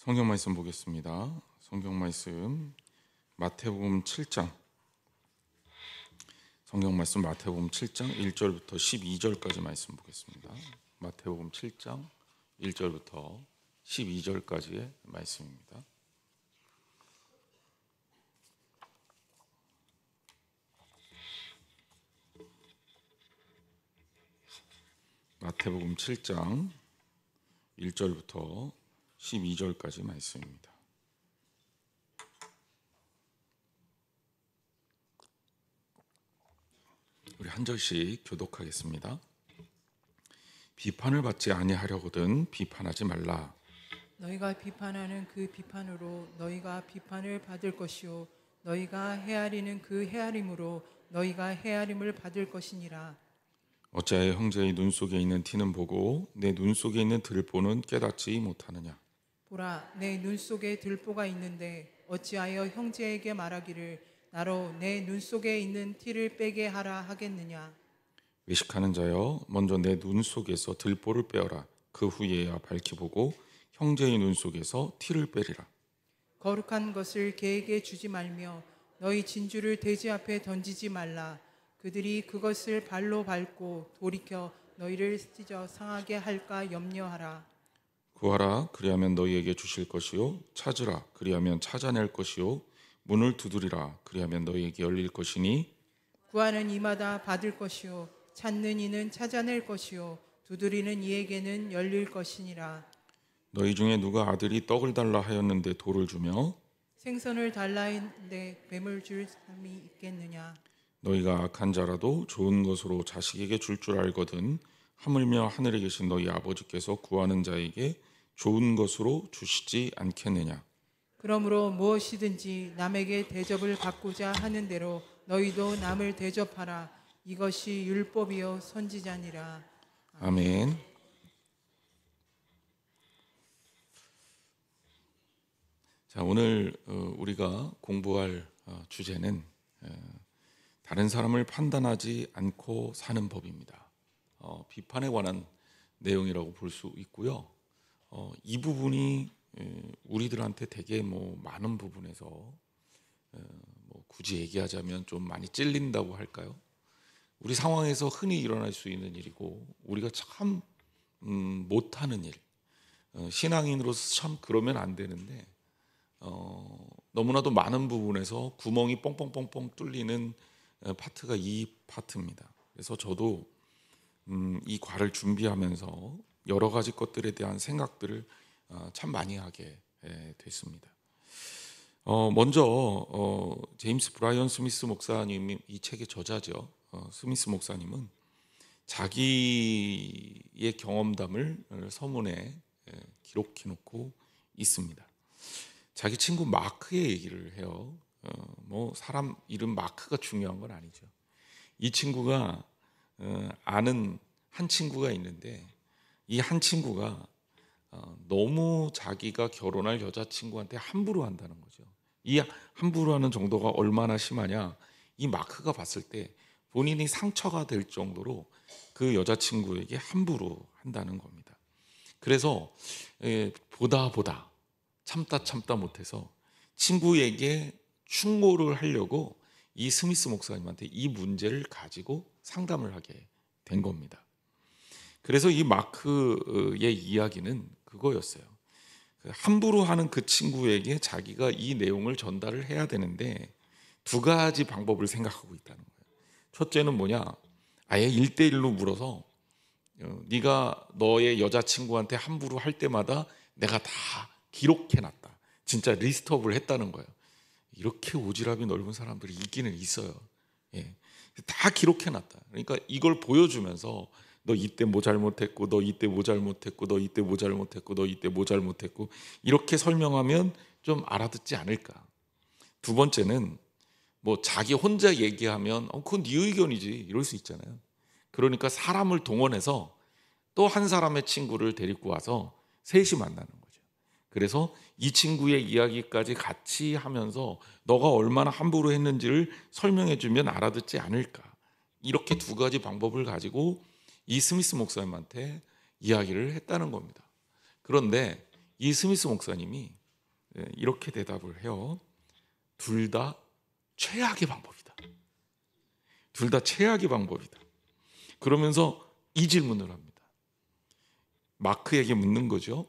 성경 말씀 보겠습니다. 성경 말씀 마태복음 7장. 성경 말씀 마태복음 7장 1절부터 12절까지 말씀 보겠습니다. 마태복음 7장 1절부터 12절까지의 말씀입니다. 마태복음 7장 1절부터 12절까지 말씀입니다. 우리 한 절씩 교독하겠습니다. 비판을 받지 아니하려거든 비판하지 말라. 너희가 비판하는 그 비판으로 너희가 비판을 받을 것이요 너희가 헤아리는 그 헤아림으로 너희가 헤아림을 받을 것이니라. 어찌하여 형제의 눈 속에 있는 티는 보고 내 눈 속에 있는 들보는 깨닫지 못하느냐. 보라, 내 눈 속에 들보가 있는데 어찌하여 형제에게 말하기를 나로 내 눈 속에 있는 티를 빼게 하라 하겠느냐. 외식하는 자여, 먼저 내 눈 속에서 들보를 빼어라. 그 후에야 밝히 보고 형제의 눈 속에서 티를 빼리라. 거룩한 것을 개에게 주지 말며 너희 진주를 돼지 앞에 던지지 말라. 그들이 그것을 발로 밟고 돌이켜 너희를 찢어 상하게 할까 염려하라. 구하라, 그리하면 너희에게 주실 것이요. 찾으라, 그리하면 찾아낼 것이요. 문을 두드리라, 그리하면 너희에게 열릴 것이니. 구하는 이마다 받을 것이요 찾는 이는 찾아낼 것이요 두드리는 이에게는 열릴 것이니라. 너희 중에 누가 아들이 떡을 달라 하였는데 돌을 주며 생선을 달라 했는데 뱀을 줄 사람이 있겠느냐. 너희가 악한 자라도 좋은 것으로 자식에게 줄 줄 알거든 하물며 하늘에 계신 너희 아버지께서 구하는 자에게 좋은 것으로 주시지 않겠느냐. 그러므로 무엇이든지 남에게 대접을 받고자 하는 대로 너희도 남을 대접하라. 이것이 율법이요 선지자니라. 아멘. 자, 오늘 우리가 공부할 주제는 다른 사람을 판단하지 않고 사는 법입니다. 비판에 관한 내용이라고 볼 수 있고요. 이 부분이 우리들한테 되게 많은 부분에서 굳이 얘기하자면 좀 많이 찔린다고 할까요? 우리 상황에서 흔히 일어날 수 있는 일이고 우리가 참 못하는 일, 신앙인으로서 참 그러면 안 되는데 너무나도 많은 부분에서 구멍이 뻥뻥뻥뻥 뚫리는 파트가 이 파트입니다. 그래서 저도 이 과를 준비하면서 여러 가지 것들에 대한 생각들을 참 많이 하게 됐습니다. 먼저 제임스 브라이언 스미스 목사님이 이 책의 저자죠. 스미스 목사님은 자기의 경험담을 서문에 기록해놓고 있습니다. 자기 친구 마크의 얘기를 해요. 사람 이름 마크가 중요한 건 아니죠. 이 친구가 아는 한 친구가 있는데 이 한 친구가 너무 자기가 결혼할 여자친구한테 함부로 한다는 거죠. 이 함부로 하는 정도가 얼마나 심하냐, 이 마크가 봤을 때 본인이 상처가 될 정도로 그 여자친구에게 함부로 한다는 겁니다. 그래서 보다 참다 못해서 친구에게 충고를 하려고 이 스미스 목사님한테 이 문제를 가지고 상담을 하게 된 겁니다. 그래서 이 마크의 이야기는 그거였어요. 함부로 하는 그 친구에게 자기가 이 내용을 전달을 해야 되는데 두 가지 방법을 생각하고 있다는 거예요. 첫째는 뭐냐, 아예 1대1로 물어서 네가 너의 여자친구한테 함부로 할 때마다 내가 다 기록해놨다, 진짜 리스트업을 했다는 거예요. 이렇게 오지랖이 넓은 사람들이 있기는 있어요. 다 기록해놨다. 그러니까 이걸 보여주면서 너 이때 뭐 잘못했고, 너 이때 뭐 잘못했고, 너 이때 뭐 잘못했고, 너 이때 뭐 잘못했고, 이렇게 설명하면 좀 알아듣지 않을까. 두 번째는 자기 혼자 얘기하면 그건 네 의견이지 이럴 수 있잖아요. 그러니까 사람을 동원해서 또 한 사람의 친구를 데리고 와서 셋이 만나는 거죠. 그래서 이 친구의 이야기까지 같이 하면서 너가 얼마나 함부로 했는지를 설명해 주면 알아듣지 않을까. 이렇게 두 가지 방법을 가지고 이 스미스 목사님한테 이야기를 했다는 겁니다. 그런데 이 스미스 목사님이 이렇게 대답을 해요. 둘 다 최악의 방법이다. 둘 다 최악의 방법이다. 그러면서 이 질문을 합니다. 마크에게 묻는 거죠.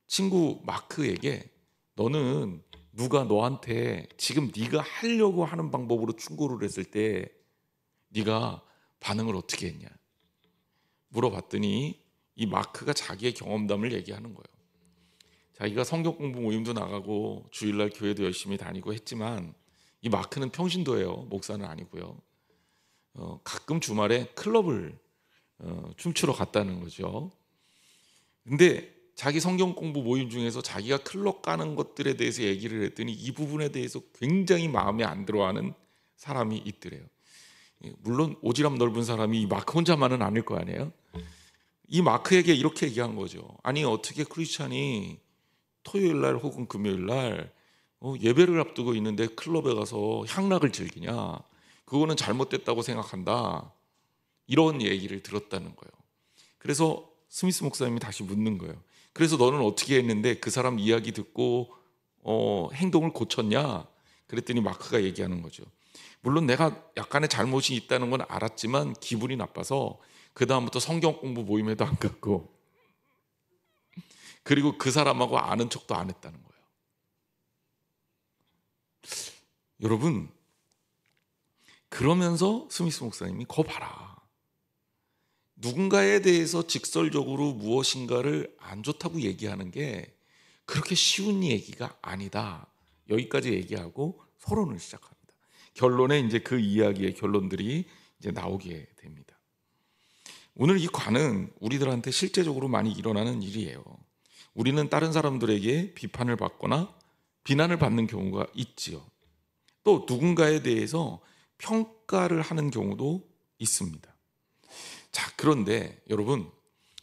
친구 마크에게 너는 누가 너한테 지금 네가 하려고 하는 방법으로 충고를 했을 때 네가 반응을 어떻게 했냐 물어봤더니 이 마크가 자기의 경험담을 얘기하는 거예요. 자기가 성경 공부 모임도 나가고 주일날 교회도 열심히 다니고 했지만 이 마크는 평신도예요. 목사는 아니고요. 가끔 주말에 클럽을 춤추러 갔다는 거죠. 근데 자기 성경 공부 모임 중에서 자기가 클럽 가는 것들에 대해서 얘기를 했더니 이 부분에 대해서 굉장히 마음에 안 들어하는 사람이 있더래요. 물론 오지랖 넓은 사람이 이 마크 혼자만은 아닐 거 아니에요. 이 마크에게 이렇게 얘기한 거죠. 아니 어떻게 크리스찬이 토요일날 혹은 금요일날 예배를 앞두고 있는데 클럽에 가서 향락을 즐기냐, 그거는 잘못됐다고 생각한다, 이런 얘기를 들었다는 거예요. 그래서 스미스 목사님이 다시 묻는 거예요. 그래서 너는 어떻게 했는데 그 사람 이야기 듣고 행동을 고쳤냐? 그랬더니 마크가 얘기하는 거죠. 물론 내가 약간의 잘못이 있다는 건 알았지만 기분이 나빠서 그 다음부터 성경 공부 모임에도 안 갔고, 그리고 그 사람하고 아는 척도 안 했다는 거예요. 여러분, 그러면서 스미스 목사님이 거 봐라, 누군가에 대해서 직설적으로 무엇인가를 안 좋다고 얘기하는 게 그렇게 쉬운 얘기가 아니다, 여기까지 얘기하고 서론을 시작합니다. 결론에 이제 그 이야기의 결론들이 이제 나오게 됩니다. 오늘 이 관은 우리들한테 실제적으로 많이 일어나는 일이에요. 우리는 다른 사람들에게 비판을 받거나 비난을 받는 경우가 있지요. 또 누군가에 대해서 평가를 하는 경우도 있습니다. 자, 그런데 여러분,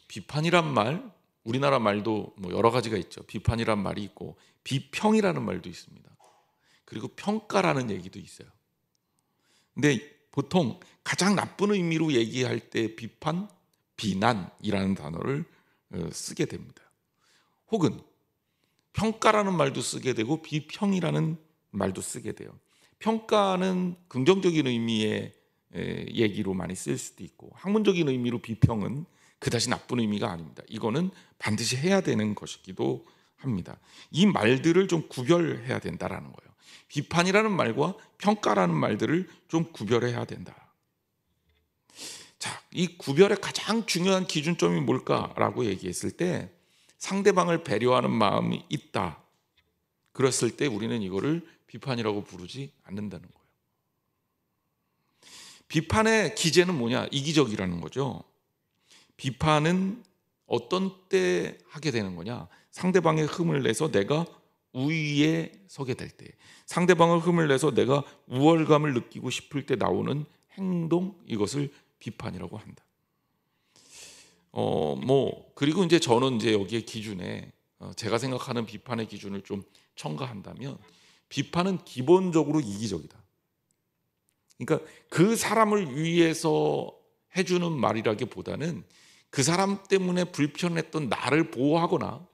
비판이란 말, 우리나라 말도 뭐 여러 가지가 있죠. 비판이란 말이 있고 비평이라는 말도 있습니다. 그리고 평가라는 얘기도 있어요. 근데 보통 가장 나쁜 의미로 얘기할 때 비판, 비난이라는 단어를 쓰게 됩니다. 혹은 평가라는 말도 쓰게 되고 비평이라는 말도 쓰게 돼요. 평가는 긍정적인 의미의 얘기로 많이 쓸 수도 있고, 학문적인 의미로 비평은 그다지 나쁜 의미가 아닙니다. 이거는 반드시 해야 되는 것이기도 합니다. 이 말들을 좀 구별해야 된다라는 거예요. 비판이라는 말과 평가라는 말들을 좀 구별해야 된다. 자, 이 구별의 가장 중요한 기준점이 뭘까라고 얘기했을 때 상대방을 배려하는 마음이 있다, 그랬을 때 우리는 이거를 비판이라고 부르지 않는다는 거예요. 비판의 기제는 뭐냐? 이기적이라는 거죠. 비판은 어떤 때 하게 되는 거냐? 상대방의 흠을 내서 내가 우위에 서게 될 때, 상대방의 흠을 내서 내가 우월감을 느끼고 싶을 때 나오는 행동, 이것을 비판이라고 한다. 그리고 이제 저는 이제 여기에 기준에 제가 생각하는 비판의 기준을 좀 첨가한다면, 비판은 기본적으로 이기적이다. 그러니까 그 사람을 위해서 해주는 말이라기보다는 그 사람 때문에 불편했던 나를 보호하거나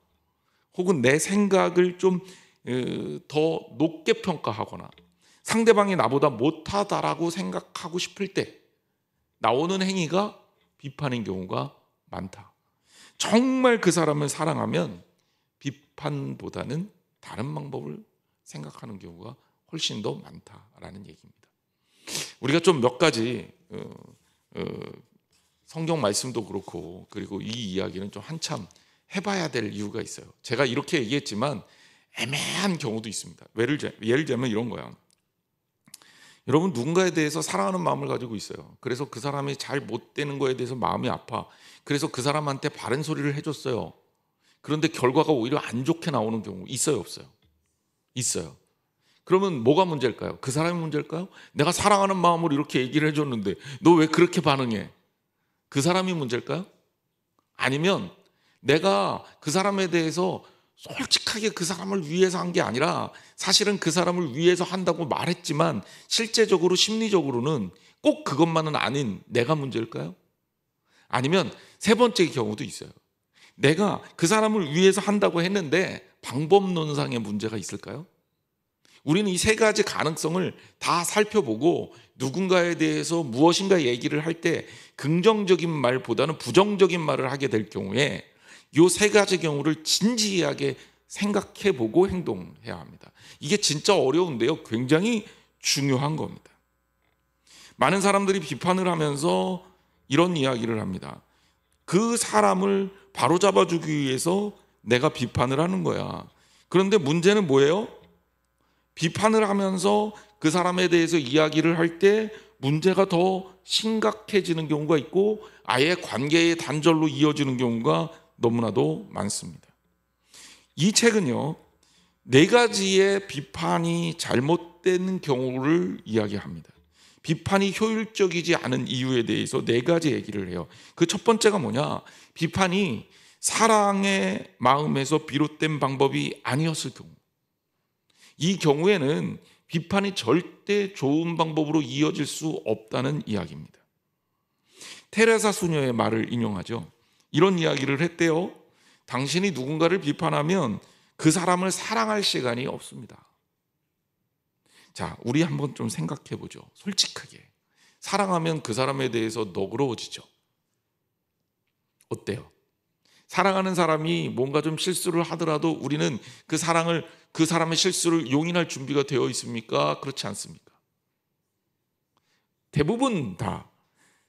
혹은 내 생각을 좀 더 높게 평가하거나 상대방이 나보다 못하다라고 생각하고 싶을 때 나오는 행위가 비판인 경우가 많다. 정말 그 사람을 사랑하면 비판보다는 다른 방법을 생각하는 경우가 훨씬 더 많다라는 얘기입니다. 우리가 좀 몇 가지 성경 말씀도 그렇고, 그리고 이 이야기는 좀 한참 해봐야 될 이유가 있어요. 제가 이렇게 얘기했지만 애매한 경우도 있습니다. 예를 들면 이런 거야. 여러분, 누군가에 대해서 사랑하는 마음을 가지고 있어요. 그래서 그 사람이 잘 못 되는 거에 대해서 마음이 아파. 그래서 그 사람한테 바른 소리를 해줬어요. 그런데 결과가 오히려 안 좋게 나오는 경우 있어요, 없어요? 있어요. 그러면 뭐가 문제일까요? 그 사람이 문제일까요? 내가 사랑하는 마음으로 이렇게 얘기를 해줬는데 너 왜 그렇게 반응해? 그 사람이 문제일까요? 아니면 내가 그 사람에 대해서 솔직하게 그 사람을 위해서 한 게 아니라 사실은 그 사람을 위해서 한다고 말했지만 실제적으로 심리적으로는 꼭 그것만은 아닌 내가 문제일까요? 아니면 세 번째 경우도 있어요. 내가 그 사람을 위해서 한다고 했는데 방법론상의 문제가 있을까요? 우리는 이 세 가지 가능성을 다 살펴보고 누군가에 대해서 무엇인가 얘기를 할 때 긍정적인 말보다는 부정적인 말을 하게 될 경우에 이 세 가지 경우를 진지하게 생각해보고 행동해야 합니다. 이게 진짜 어려운데요, 굉장히 중요한 겁니다. 많은 사람들이 비판을 하면서 이런 이야기를 합니다. 그 사람을 바로잡아주기 위해서 내가 비판을 하는 거야. 그런데 문제는 뭐예요? 비판을 하면서 그 사람에 대해서 이야기를 할 때 문제가 더 심각해지는 경우가 있고 아예 관계의 단절로 이어지는 경우가 너무나도 많습니다. 이 책은요, 네 가지의 비판이 잘못된 경우를 이야기합니다. 비판이 효율적이지 않은 이유에 대해서 네 가지 얘기를 해요. 그 첫 번째가 뭐냐? 비판이 사랑의 마음에서 비롯된 방법이 아니었을 경우. 이 경우에는 비판이 절대 좋은 방법으로 이어질 수 없다는 이야기입니다. 테레사 수녀의 말을 인용하죠. 이런 이야기를 했대요. 당신이 누군가를 비판하면 그 사람을 사랑할 시간이 없습니다. 자, 우리 한번 좀 생각해 보죠. 솔직하게. 사랑하면 그 사람에 대해서 너그러워지죠. 어때요? 사랑하는 사람이 뭔가 좀 실수를 하더라도 우리는 그 사람의 실수를 용인할 준비가 되어 있습니까? 그렇지 않습니까? 대부분 다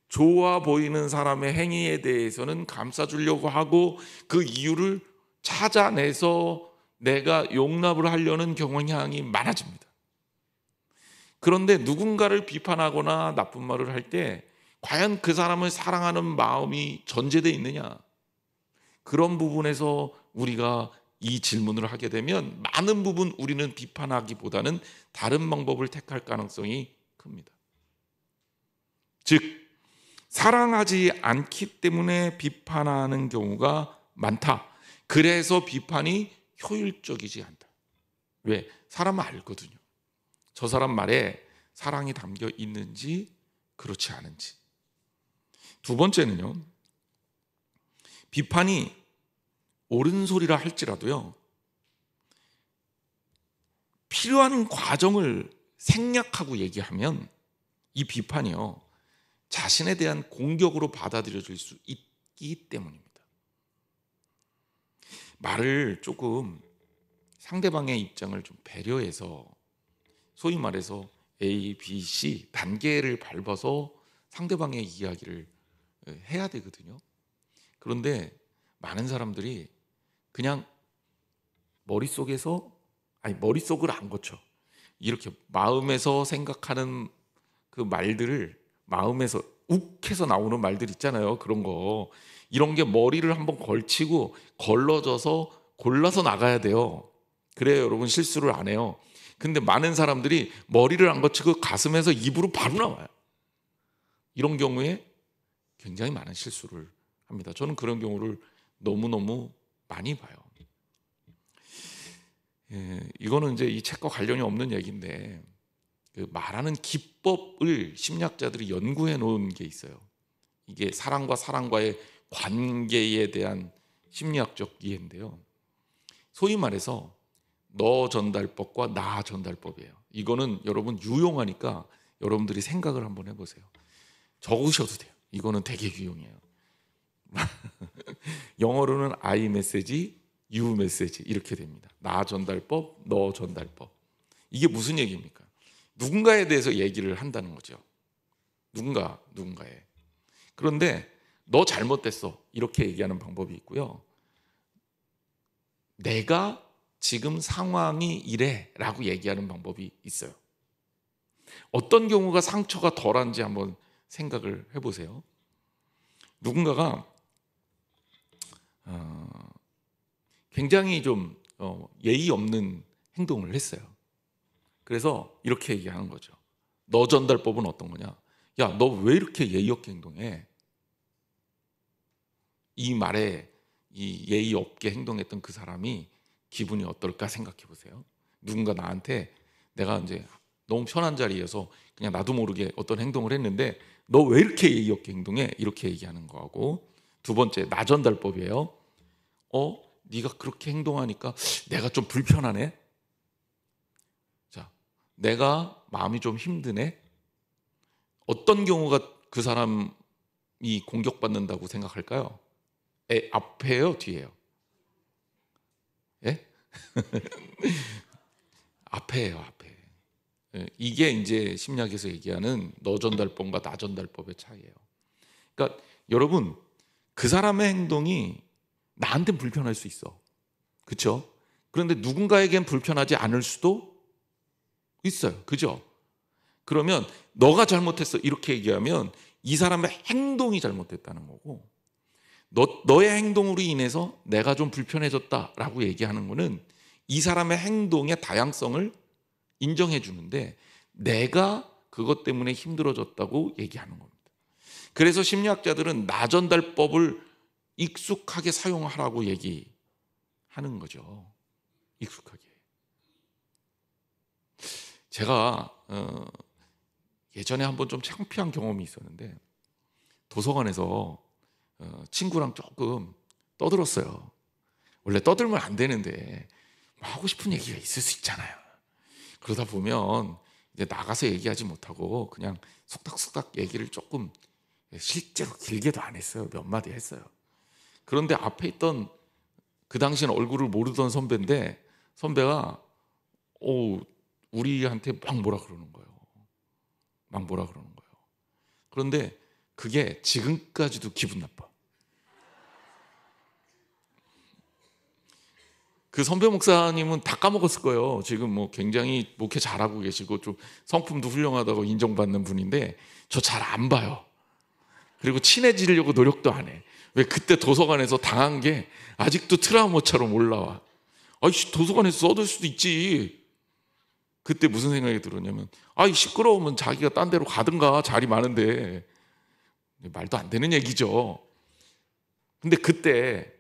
좋아 보이는 사람의 행위에 대해서는 감싸주려고 하고 그 이유를 찾아내서 내가 용납을 하려는 경향이 많아집니다. 그런데 누군가를 비판하거나 나쁜 말을 할 때 과연 그 사람을 사랑하는 마음이 전제되어 있느냐? 그런 부분에서 우리가 이 질문을 하게 되면 많은 부분 우리는 비판하기보다는 다른 방법을 택할 가능성이 큽니다. 즉, 사랑하지 않기 때문에 비판하는 경우가 많다. 그래서 비판이 효율적이지 않다. 왜? 사람은 알거든요. 저 사람 말에 사랑이 담겨 있는지 그렇지 않은지. 두 번째는요, 비판이 옳은 소리라 할지라도요, 필요한 과정을 생략하고 얘기하면 이 비판이요, 자신에 대한 공격으로 받아들여질 수 있기 때문입니다. 말을 조금 상대방의 입장을 좀 배려해서 소위 말해서 A, B, C 단계를 밟아서 상대방의 이야기를 해야 되거든요. 그런데 많은 사람들이 그냥 머릿속을 안 거쳐. 이렇게 마음에서 생각하는 그 말들을 마음에서 욱해서 나오는 말들 있잖아요. 그런 거. 이런 게 머리를 한번 걸치고 걸러져서 골라서 나가야 돼요. 그래야 여러분 실수를 안 해요. 근데 많은 사람들이 머리를 안 거치고 가슴에서 입으로 바로 나와요. 이런 경우에 굉장히 많은 실수를 합니다. 저는 그런 경우를 너무너무 많이 봐요. 이거는 이제 이 책과 관련이 없는 얘기인데 그 말하는 기법을 심리학자들이 연구해 놓은 게 있어요. 이게 사람과의 관계에 대한 심리학적 이해인데요. 소위 말해서 너 전달법과 나 전달법이에요. 이거는 여러분 유용하니까 여러분들이 생각을 한번 해보세요. 적으셔도 돼요. 이거는 되게 유용해요. 영어로는 I 메시지, you 메시지 이렇게 됩니다. 나 전달법, 너 전달법. 이게 무슨 얘기입니까? 누군가에 대해서 얘기를 한다는 거죠. 누군가에. 그런데 너 잘못됐어 이렇게 얘기하는 방법이 있고요. 내가 지금 상황이 이래 라고 얘기하는 방법이 있어요. 어떤 경우가 상처가 덜한지 한번 생각을 해보세요. 누군가가 굉장히 좀 예의 없는 행동을 했어요. 그래서 이렇게 얘기하는 거죠. 너 전달법은 어떤 거냐? 야, 너 왜 이렇게 예의 없게 행동해? 이 말에 이 예의 없게 행동했던 그 사람이 기분이 어떨까 생각해 보세요. 누군가 나한테 내가 이제 너무 편한 자리에서 그냥 나도 모르게 어떤 행동을 했는데 너 왜 이렇게 예의 없게 행동해? 이렇게 얘기하는 거하고 두 번째 나 전달법이에요. 네가 그렇게 행동하니까 내가 좀 불편하네. 자, 내가 마음이 좀 힘드네. 어떤 경우가 그 사람이 공격받는다고 생각할까요? 앞에요, 뒤에요? 예? 앞에예요, 앞에. 이게 이제 심리학에서 얘기하는 너 전달법과 나 전달법의 차이예요. 그러니까 여러분, 그 사람의 행동이 나한테는 불편할 수 있어. 그렇죠? 그런데 누군가에겐 불편하지 않을 수도 있어요. 그죠? 그러면 너가 잘못했어 이렇게 얘기하면 이 사람의 행동이 잘못됐다는 거고, 너의 행동으로 인해서 내가 좀 불편해졌다라고 얘기하는 거는 이 사람의 행동의 다양성을 인정해 주는데 내가 그것 때문에 힘들어졌다고 얘기하는 겁니다. 그래서 심리학자들은 나전달법을 익숙하게 사용하라고 얘기하는 거죠. 익숙하게. 제가 예전에 한번 좀 창피한 경험이 있었는데 도서관에서 친구랑 조금 떠들었어요. 원래 떠들면 안 되는데 하고 싶은 얘기가 있을 수 있잖아요. 그러다 보면 이제 나가서 얘기하지 못하고 그냥 속닥속닥 얘기를 조금, 실제로 길게도 안 했어요. 몇 마디 했어요. 그런데 앞에 있던, 그 당시엔 얼굴을 모르던 선배인데 선배가 우리한테 막 뭐라 그러는 거예요. 막 뭐라 그러는 거예요. 그런데 그게 지금까지도 기분 나빠. 그 선배 목사님은 다 까먹었을 거예요. 지금 뭐 굉장히 목회 잘하고 계시고 좀 성품도 훌륭하다고 인정받는 분인데 저 잘 안 봐요. 그리고 친해지려고 노력도 안 해. 왜? 그때 도서관에서 당한 게 아직도 트라우마처럼 올라와. 아이씨, 도서관에서 써둘 수도 있지. 그때 무슨 생각이 들었냐면, 시끄러우면 자기가 딴 데로 가든가, 자리 많은데. 말도 안 되는 얘기죠. 근데 그때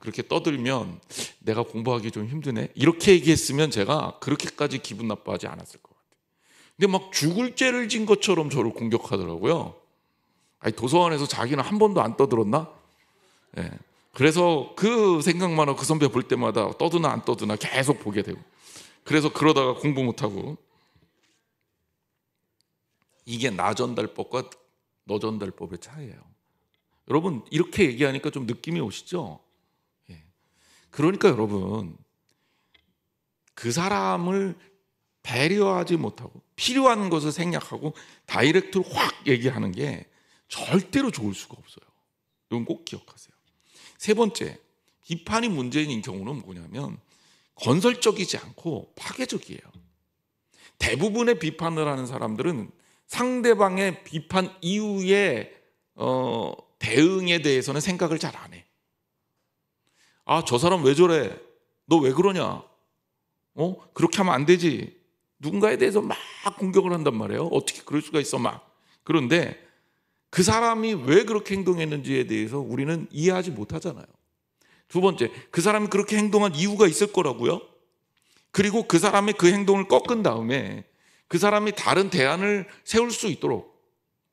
그렇게 떠들면 내가 공부하기 좀 힘드네 이렇게 얘기했으면 제가 그렇게까지 기분 나빠하지 않았을 것 같아요. 근데 막 죽을 죄를 진 것처럼 저를 공격하더라고요. 도서관에서 자기는 한 번도 안 떠들었나? 예. 그래서 그 생각만 하고 그 선배 볼 때마다 떠드나 안 떠드나 계속 보게 되고, 그래서 그러다가 공부 못하고. 이게 나 전달법과 너 전달법의 차이예요. 여러분, 이렇게 얘기하니까 좀 느낌이 오시죠? 예. 그러니까 여러분, 그 사람을 배려하지 못하고 필요한 것을 생략하고 다이렉트로 확 얘기하는 게 절대로 좋을 수가 없어요. 이건 꼭 기억하세요. 세 번째, 비판이 문제인 경우는 뭐냐면 건설적이지 않고 파괴적이에요. 대부분의 비판을 하는 사람들은 상대방의 비판 이후에 대응에 대해서는 생각을 잘 안 해. 저 사람 왜 저래? 너 왜 그러냐? 그렇게 하면 안 되지. 누군가에 대해서 막 공격을 한단 말이에요. 어떻게 그럴 수가 있어 막. 그런데 그 사람이 왜 그렇게 행동했는지에 대해서 우리는 이해하지 못하잖아요. 두 번째, 그 사람이 그렇게 행동한 이유가 있을 거라고요. 그리고 그 사람의 그 행동을 꺾은 다음에 그 사람이 다른 대안을 세울 수 있도록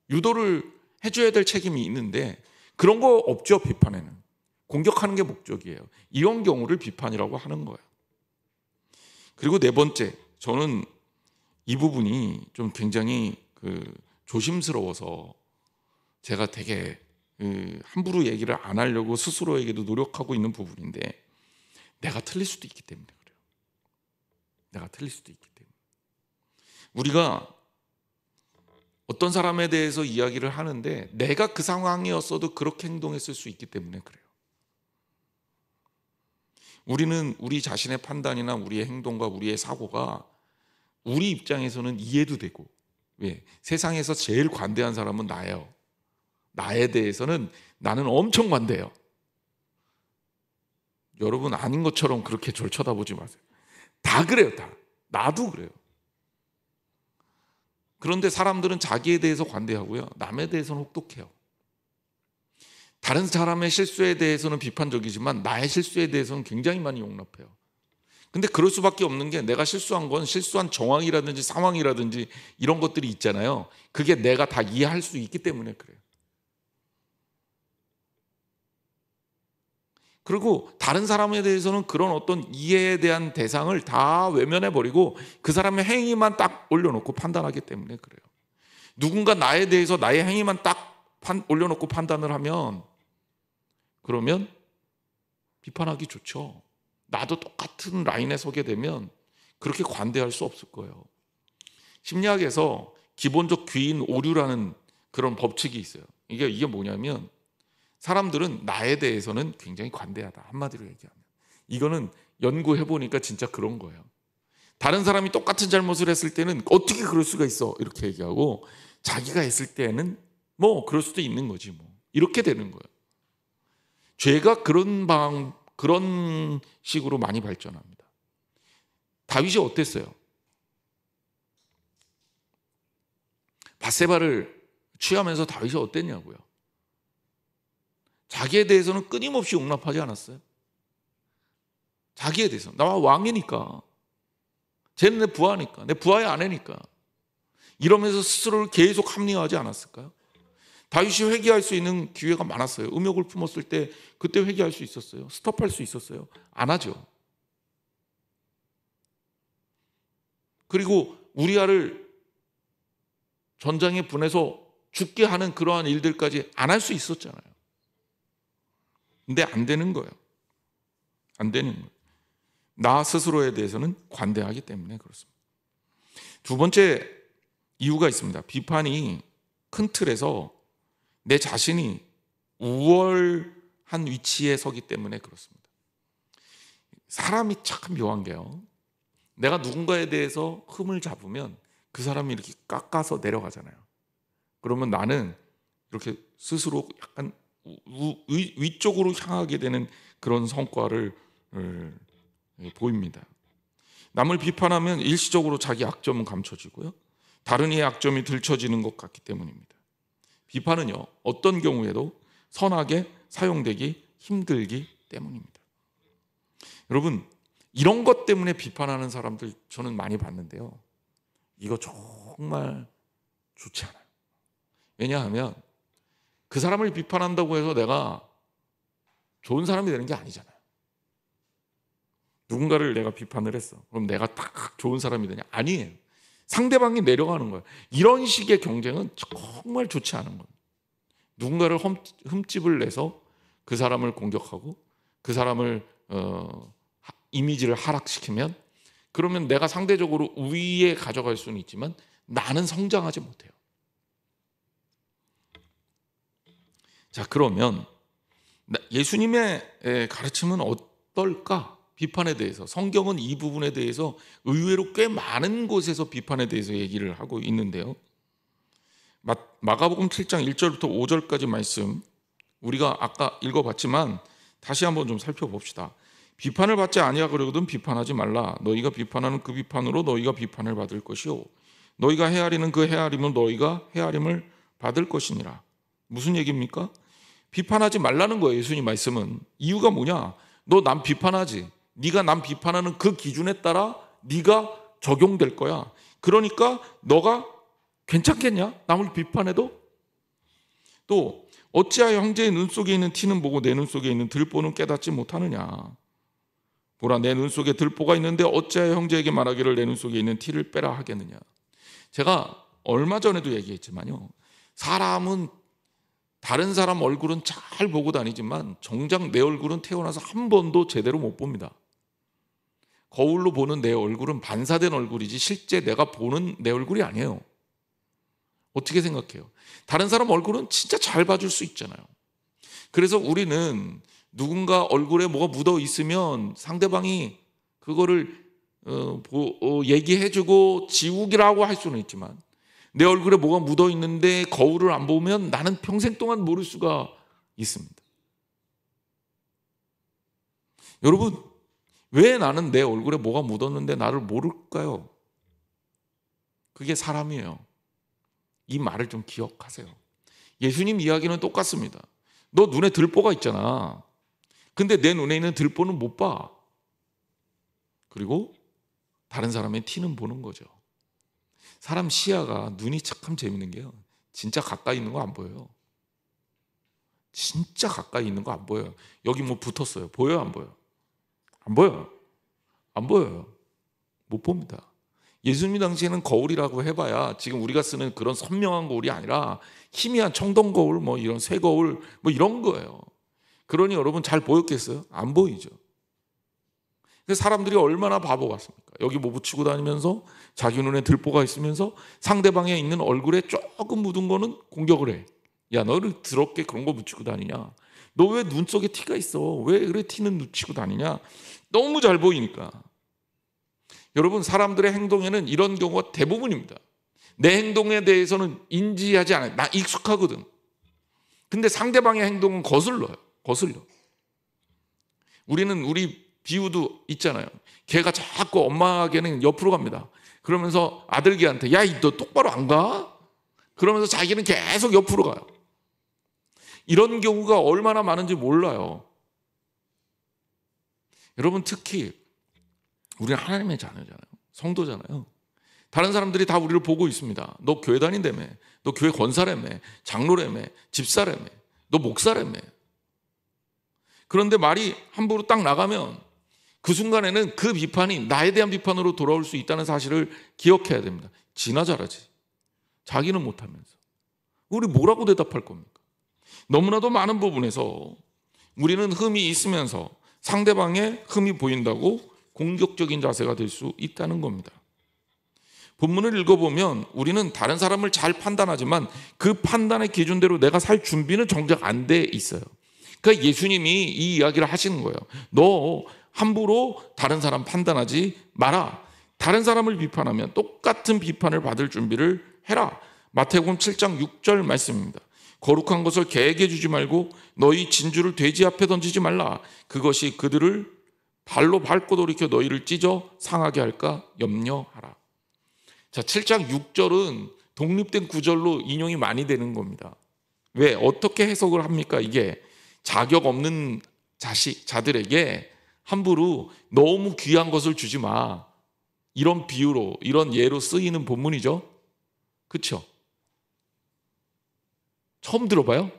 유도를 해줘야 될 책임이 있는데 그런 거 없죠. 비판에는 공격하는 게 목적이에요. 이런 경우를 비판이라고 하는 거예요. 그리고 네 번째, 저는 이 부분이 좀 굉장히 조심스러워서 제가 되게 함부로 얘기를 안 하려고 스스로에게도 노력하고 있는 부분인데, 내가 틀릴 수도 있기 때문에 그래요. 내가 틀릴 수도 있기 때문에. 우리가 어떤 사람에 대해서 이야기를 하는데 내가 그 상황이었어도 그렇게 행동했을 수 있기 때문에 그래요. 우리는 우리 자신의 판단이나 우리의 행동과 우리의 사고가 우리 입장에서는 이해도 되고, 왜? 세상에서 제일 관대한 사람은 나예요. 나에 대해서는 나는 엄청 관대해요. 여러분 아닌 것처럼 그렇게 저를 쳐다보지 마세요. 다 그래요. 다. 나도 그래요. 그런데 사람들은 자기에 대해서 관대하고요, 남에 대해서는 혹독해요. 다른 사람의 실수에 대해서는 비판적이지만 나의 실수에 대해서는 굉장히 많이 용납해요. 근데 그럴 수밖에 없는 게, 내가 실수한 건 실수한 정황이라든지 상황이라든지 이런 것들이 있잖아요. 그게 내가 다 이해할 수 있기 때문에 그래요. 그리고 다른 사람에 대해서는 그런 어떤 이해에 대한 대상을 다 외면해 버리고 그 사람의 행위만 딱 올려놓고 판단하기 때문에 그래요. 누군가 나에 대해서 나의 행위만 딱 올려놓고 판단을 하면, 그러면 비판하기 좋죠. 나도 똑같은 라인에 서게 되면 그렇게 관대할 수 없을 거예요. 심리학에서 기본적 귀인 오류라는 그런 법칙이 있어요. 이게 뭐냐면, 사람들은 나에 대해서는 굉장히 관대하다, 한마디로 얘기하면. 이거는 연구해 보니까 진짜 그런 거예요. 다른 사람이 똑같은 잘못을 했을 때는 어떻게 그럴 수가 있어, 이렇게 얘기하고, 자기가 했을 때는 뭐 그럴 수도 있는 거지 뭐, 이렇게 되는 거예요. 죄가 그런 식으로 많이 발전합니다. 다윗이 어땠어요? 밧세바를 취하면서 다윗이 어땠냐고요? 자기에 대해서는 끊임없이 용납하지 않았어요? 자기에 대해서, 나와 왕이니까, 쟤는 내 부하니까, 내 부하의 아내니까, 이러면서 스스로를 계속 합리화하지 않았을까요? 다윗이 회개할 수 있는 기회가 많았어요. 음욕을 품었을 때 그때 회개할 수 있었어요. 스톱할 수 있었어요. 안 하죠. 그리고 우리아를 전장에 보내서 죽게 하는 그러한 일들까지 안 할 수 있었잖아요. 근데 안 되는 거예요. 안 되는 거예요. 나 스스로에 대해서는 관대하기 때문에 그렇습니다. 두 번째 이유가 있습니다. 비판이 큰 틀에서 내 자신이 우월한 위치에 서기 때문에 그렇습니다. 사람이 참 묘한 게요, 내가 누군가에 대해서 흠을 잡으면 그 사람이 이렇게 깎아서 내려가잖아요. 그러면 나는 이렇게 스스로 약간 위쪽으로 향하게 되는 그런 성과를 보입니다. 남을 비판하면 일시적으로 자기 약점은 감춰지고요, 다른 이의 약점이 들춰지는 것 같기 때문입니다. 비판은요, 어떤 경우에도 선하게 사용되기 힘들기 때문입니다. 여러분, 이런 것 때문에 비판하는 사람들 저는 많이 봤는데요, 이거 정말 좋지 않아요. 왜냐하면 그 사람을 비판한다고 해서 내가 좋은 사람이 되는 게 아니잖아요. 누군가를 내가 비판을 했어, 그럼 내가 딱 좋은 사람이 되냐? 아니에요. 상대방이 내려가는 거예요. 이런 식의 경쟁은 정말 좋지 않은 거예요. 누군가를 흠집을 내서 그 사람을 공격하고 그 사람을 이미지를 하락시키면, 그러면 내가 상대적으로 우위에 가져갈 수는 있지만 나는 성장하지 못해요. 자, 그러면 예수님의 가르침은 어떨까? 비판에 대해서, 성경은 이 부분에 대해서 의외로 꽤 많은 곳에서 비판에 대해서 얘기를 하고 있는데요, 마가복음 7장 1절부터 5절까지 말씀 우리가 아까 읽어봤지만 다시 한번 좀 살펴봅시다. 비판을 받지 아니하거든 비판하지 말라. 너희가 비판하는 그 비판으로 너희가 비판을 받을 것이요, 너희가 헤아리는 그 헤아림은 너희가 헤아림을 받을 것이니라. 무슨 얘기입니까? 비판하지 말라는 거예요. 예수님 말씀은. 이유가 뭐냐? 너 남 비판하지, 네가 남 비판하는 그 기준에 따라 네가 적용될 거야. 그러니까 너가 괜찮겠냐? 남을 비판해도? 또 어찌하여 형제의 눈 속에 있는 티는 보고 내 눈 속에 있는 들보는 깨닫지 못하느냐? 보라, 내 눈 속에 들보가 있는데 어찌하여 형제에게 말하기를 내 눈 속에 있는 티를 빼라 하겠느냐? 제가 얼마 전에도 얘기했지만요, 사람은 다른 사람 얼굴은 잘 보고 다니지만 정작 내 얼굴은 태어나서 한 번도 제대로 못 봅니다. 거울로 보는 내 얼굴은 반사된 얼굴이지 실제 내가 보는 내 얼굴이 아니에요. 어떻게 생각해요? 다른 사람 얼굴은 진짜 잘 봐줄 수 있잖아요. 그래서 우리는 누군가 얼굴에 뭐가 묻어 있으면 상대방이 그거를 얘기해주고 지우기라고 할 수는 있지만, 내 얼굴에 뭐가 묻어 있는데 거울을 안 보면 나는 평생 동안 모를 수가 있습니다. 여러분, 왜 나는 내 얼굴에 뭐가 묻었는데 나를 모를까요? 그게 사람이에요. 이 말을 좀 기억하세요. 예수님 이야기는 똑같습니다. 너 눈에 들보가 있잖아. 근데 내 눈에 있는 들보는 못 봐. 그리고 다른 사람의 티는 보는 거죠. 사람 시야가, 눈이 참 재밌는 게요, 진짜 가까이 있는 거 안 보여요. 진짜 가까이 있는 거 안 보여요. 여기 뭐 붙었어요. 보여요, 안 보여요? 안 보여요. 안 보여요. 못 봅니다. 예수님 당시에는 거울이라고 해봐야 지금 우리가 쓰는 그런 선명한 거울이 아니라 희미한 청동 거울, 뭐 이런 쇠 거울, 뭐 이런 거예요. 그러니 여러분 잘 보였겠어요? 안 보이죠. 그래서 사람들이 얼마나 바보 같습니까? 여기 뭐 붙이고 다니면서 자기 눈에 들보가 있으면서 상대방에 있는 얼굴에 조금 묻은 거는 공격을 해. 야, 너를 더럽게 그런 거 붙이고 다니냐? 너 왜 눈 속에 티가 있어? 왜 그래 티는 묻히고 다니냐? 너무 잘 보이니까. 여러분, 사람들의 행동에는 이런 경우가 대부분입니다. 내 행동에 대해서는 인지하지 않아요. 나 익숙하거든. 근데 상대방의 행동은 거슬러요. 거슬려. 우리 비유도 있잖아요. 걔가 자꾸 엄마에게는 옆으로 갑니다. 그러면서 아들 걔한테 야, 너 똑바로 안 가? 그러면서 자기는 계속 옆으로 가요. 이런 경우가 얼마나 많은지 몰라요. 여러분, 특히 우리는 하나님의 자녀잖아요. 성도잖아요. 다른 사람들이 다 우리를 보고 있습니다. 너 교회 다닌다며, 너 교회 권사라며, 장로라며, 집사라며, 너 목사라며. 그런데 말이 함부로 딱 나가면 그 순간에는 그 비판이 나에 대한 비판으로 돌아올 수 있다는 사실을 기억해야 됩니다. 지나 잘하지. 자기는 못하면서. 우리 뭐라고 대답할 겁니까? 너무나도 많은 부분에서 우리는 흠이 있으면서 상대방의 흠이 보인다고 공격적인 자세가 될 수 있다는 겁니다. 본문을 읽어보면 우리는 다른 사람을 잘 판단하지만 그 판단의 기준대로 내가 살 준비는 정작 안 돼 있어요. 그러니까 예수님이 이 이야기를 하시는 거예요. 너 함부로 다른 사람 판단하지 마라. 다른 사람을 비판하면 똑같은 비판을 받을 준비를 해라. 마태복음 7장 6절 말씀입니다. 거룩한 것을 개에게 주지 말고 너희 진주를 돼지 앞에 던지지 말라. 그것이 그들을 발로 밟고 돌이켜 너희를 찢어 상하게 할까 염려하라. 자, 7장 6절은 독립된 구절로 인용이 많이 되는 겁니다. 왜? 어떻게 해석을 합니까? 이게 자격 없는 자들에게 함부로 너무 귀한 것을 주지 마. 이런 비유로, 이런 예로 쓰이는 본문이죠. 그렇죠? 처음 들어봐요?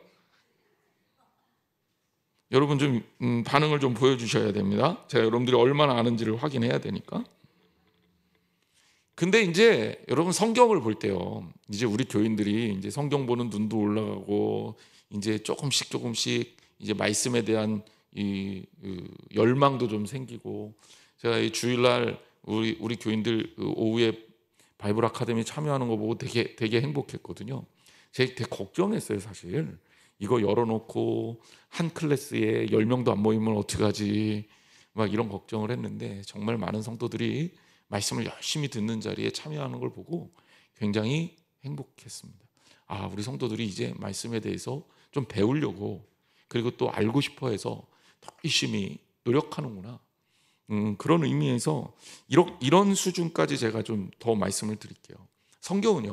여러분 좀 반응을 좀 보여주셔야 됩니다. 제가 여러분들이 얼마나 아는지를 확인해야 되니까. 근데 이제 여러분 성경을 볼 때요, 이제 우리 교인들이 이제 성경 보는 눈도 올라가고 이제 조금씩 이제 말씀에 대한 이 열망도 좀 생기고, 제가 이 주일날 우리 교인들 오후에 바이블 아카데미 참여하는 거 보고 되게 행복했거든요. 제가 되게 걱정했어요, 사실. 이거 열어놓고 한 클래스에 10명도 안 모이면 어떡하지, 막 이런 걱정을 했는데 정말 많은 성도들이 말씀을 열심히 듣는 자리에 참여하는 걸 보고 굉장히 행복했습니다. 아, 우리 성도들이 이제 말씀에 대해서 좀 배우려고, 그리고 또 알고 싶어 해서 더 열심히 노력하는구나. 그런 의미에서 이런 수준까지 제가 좀 더 말씀을 드릴게요. 성경을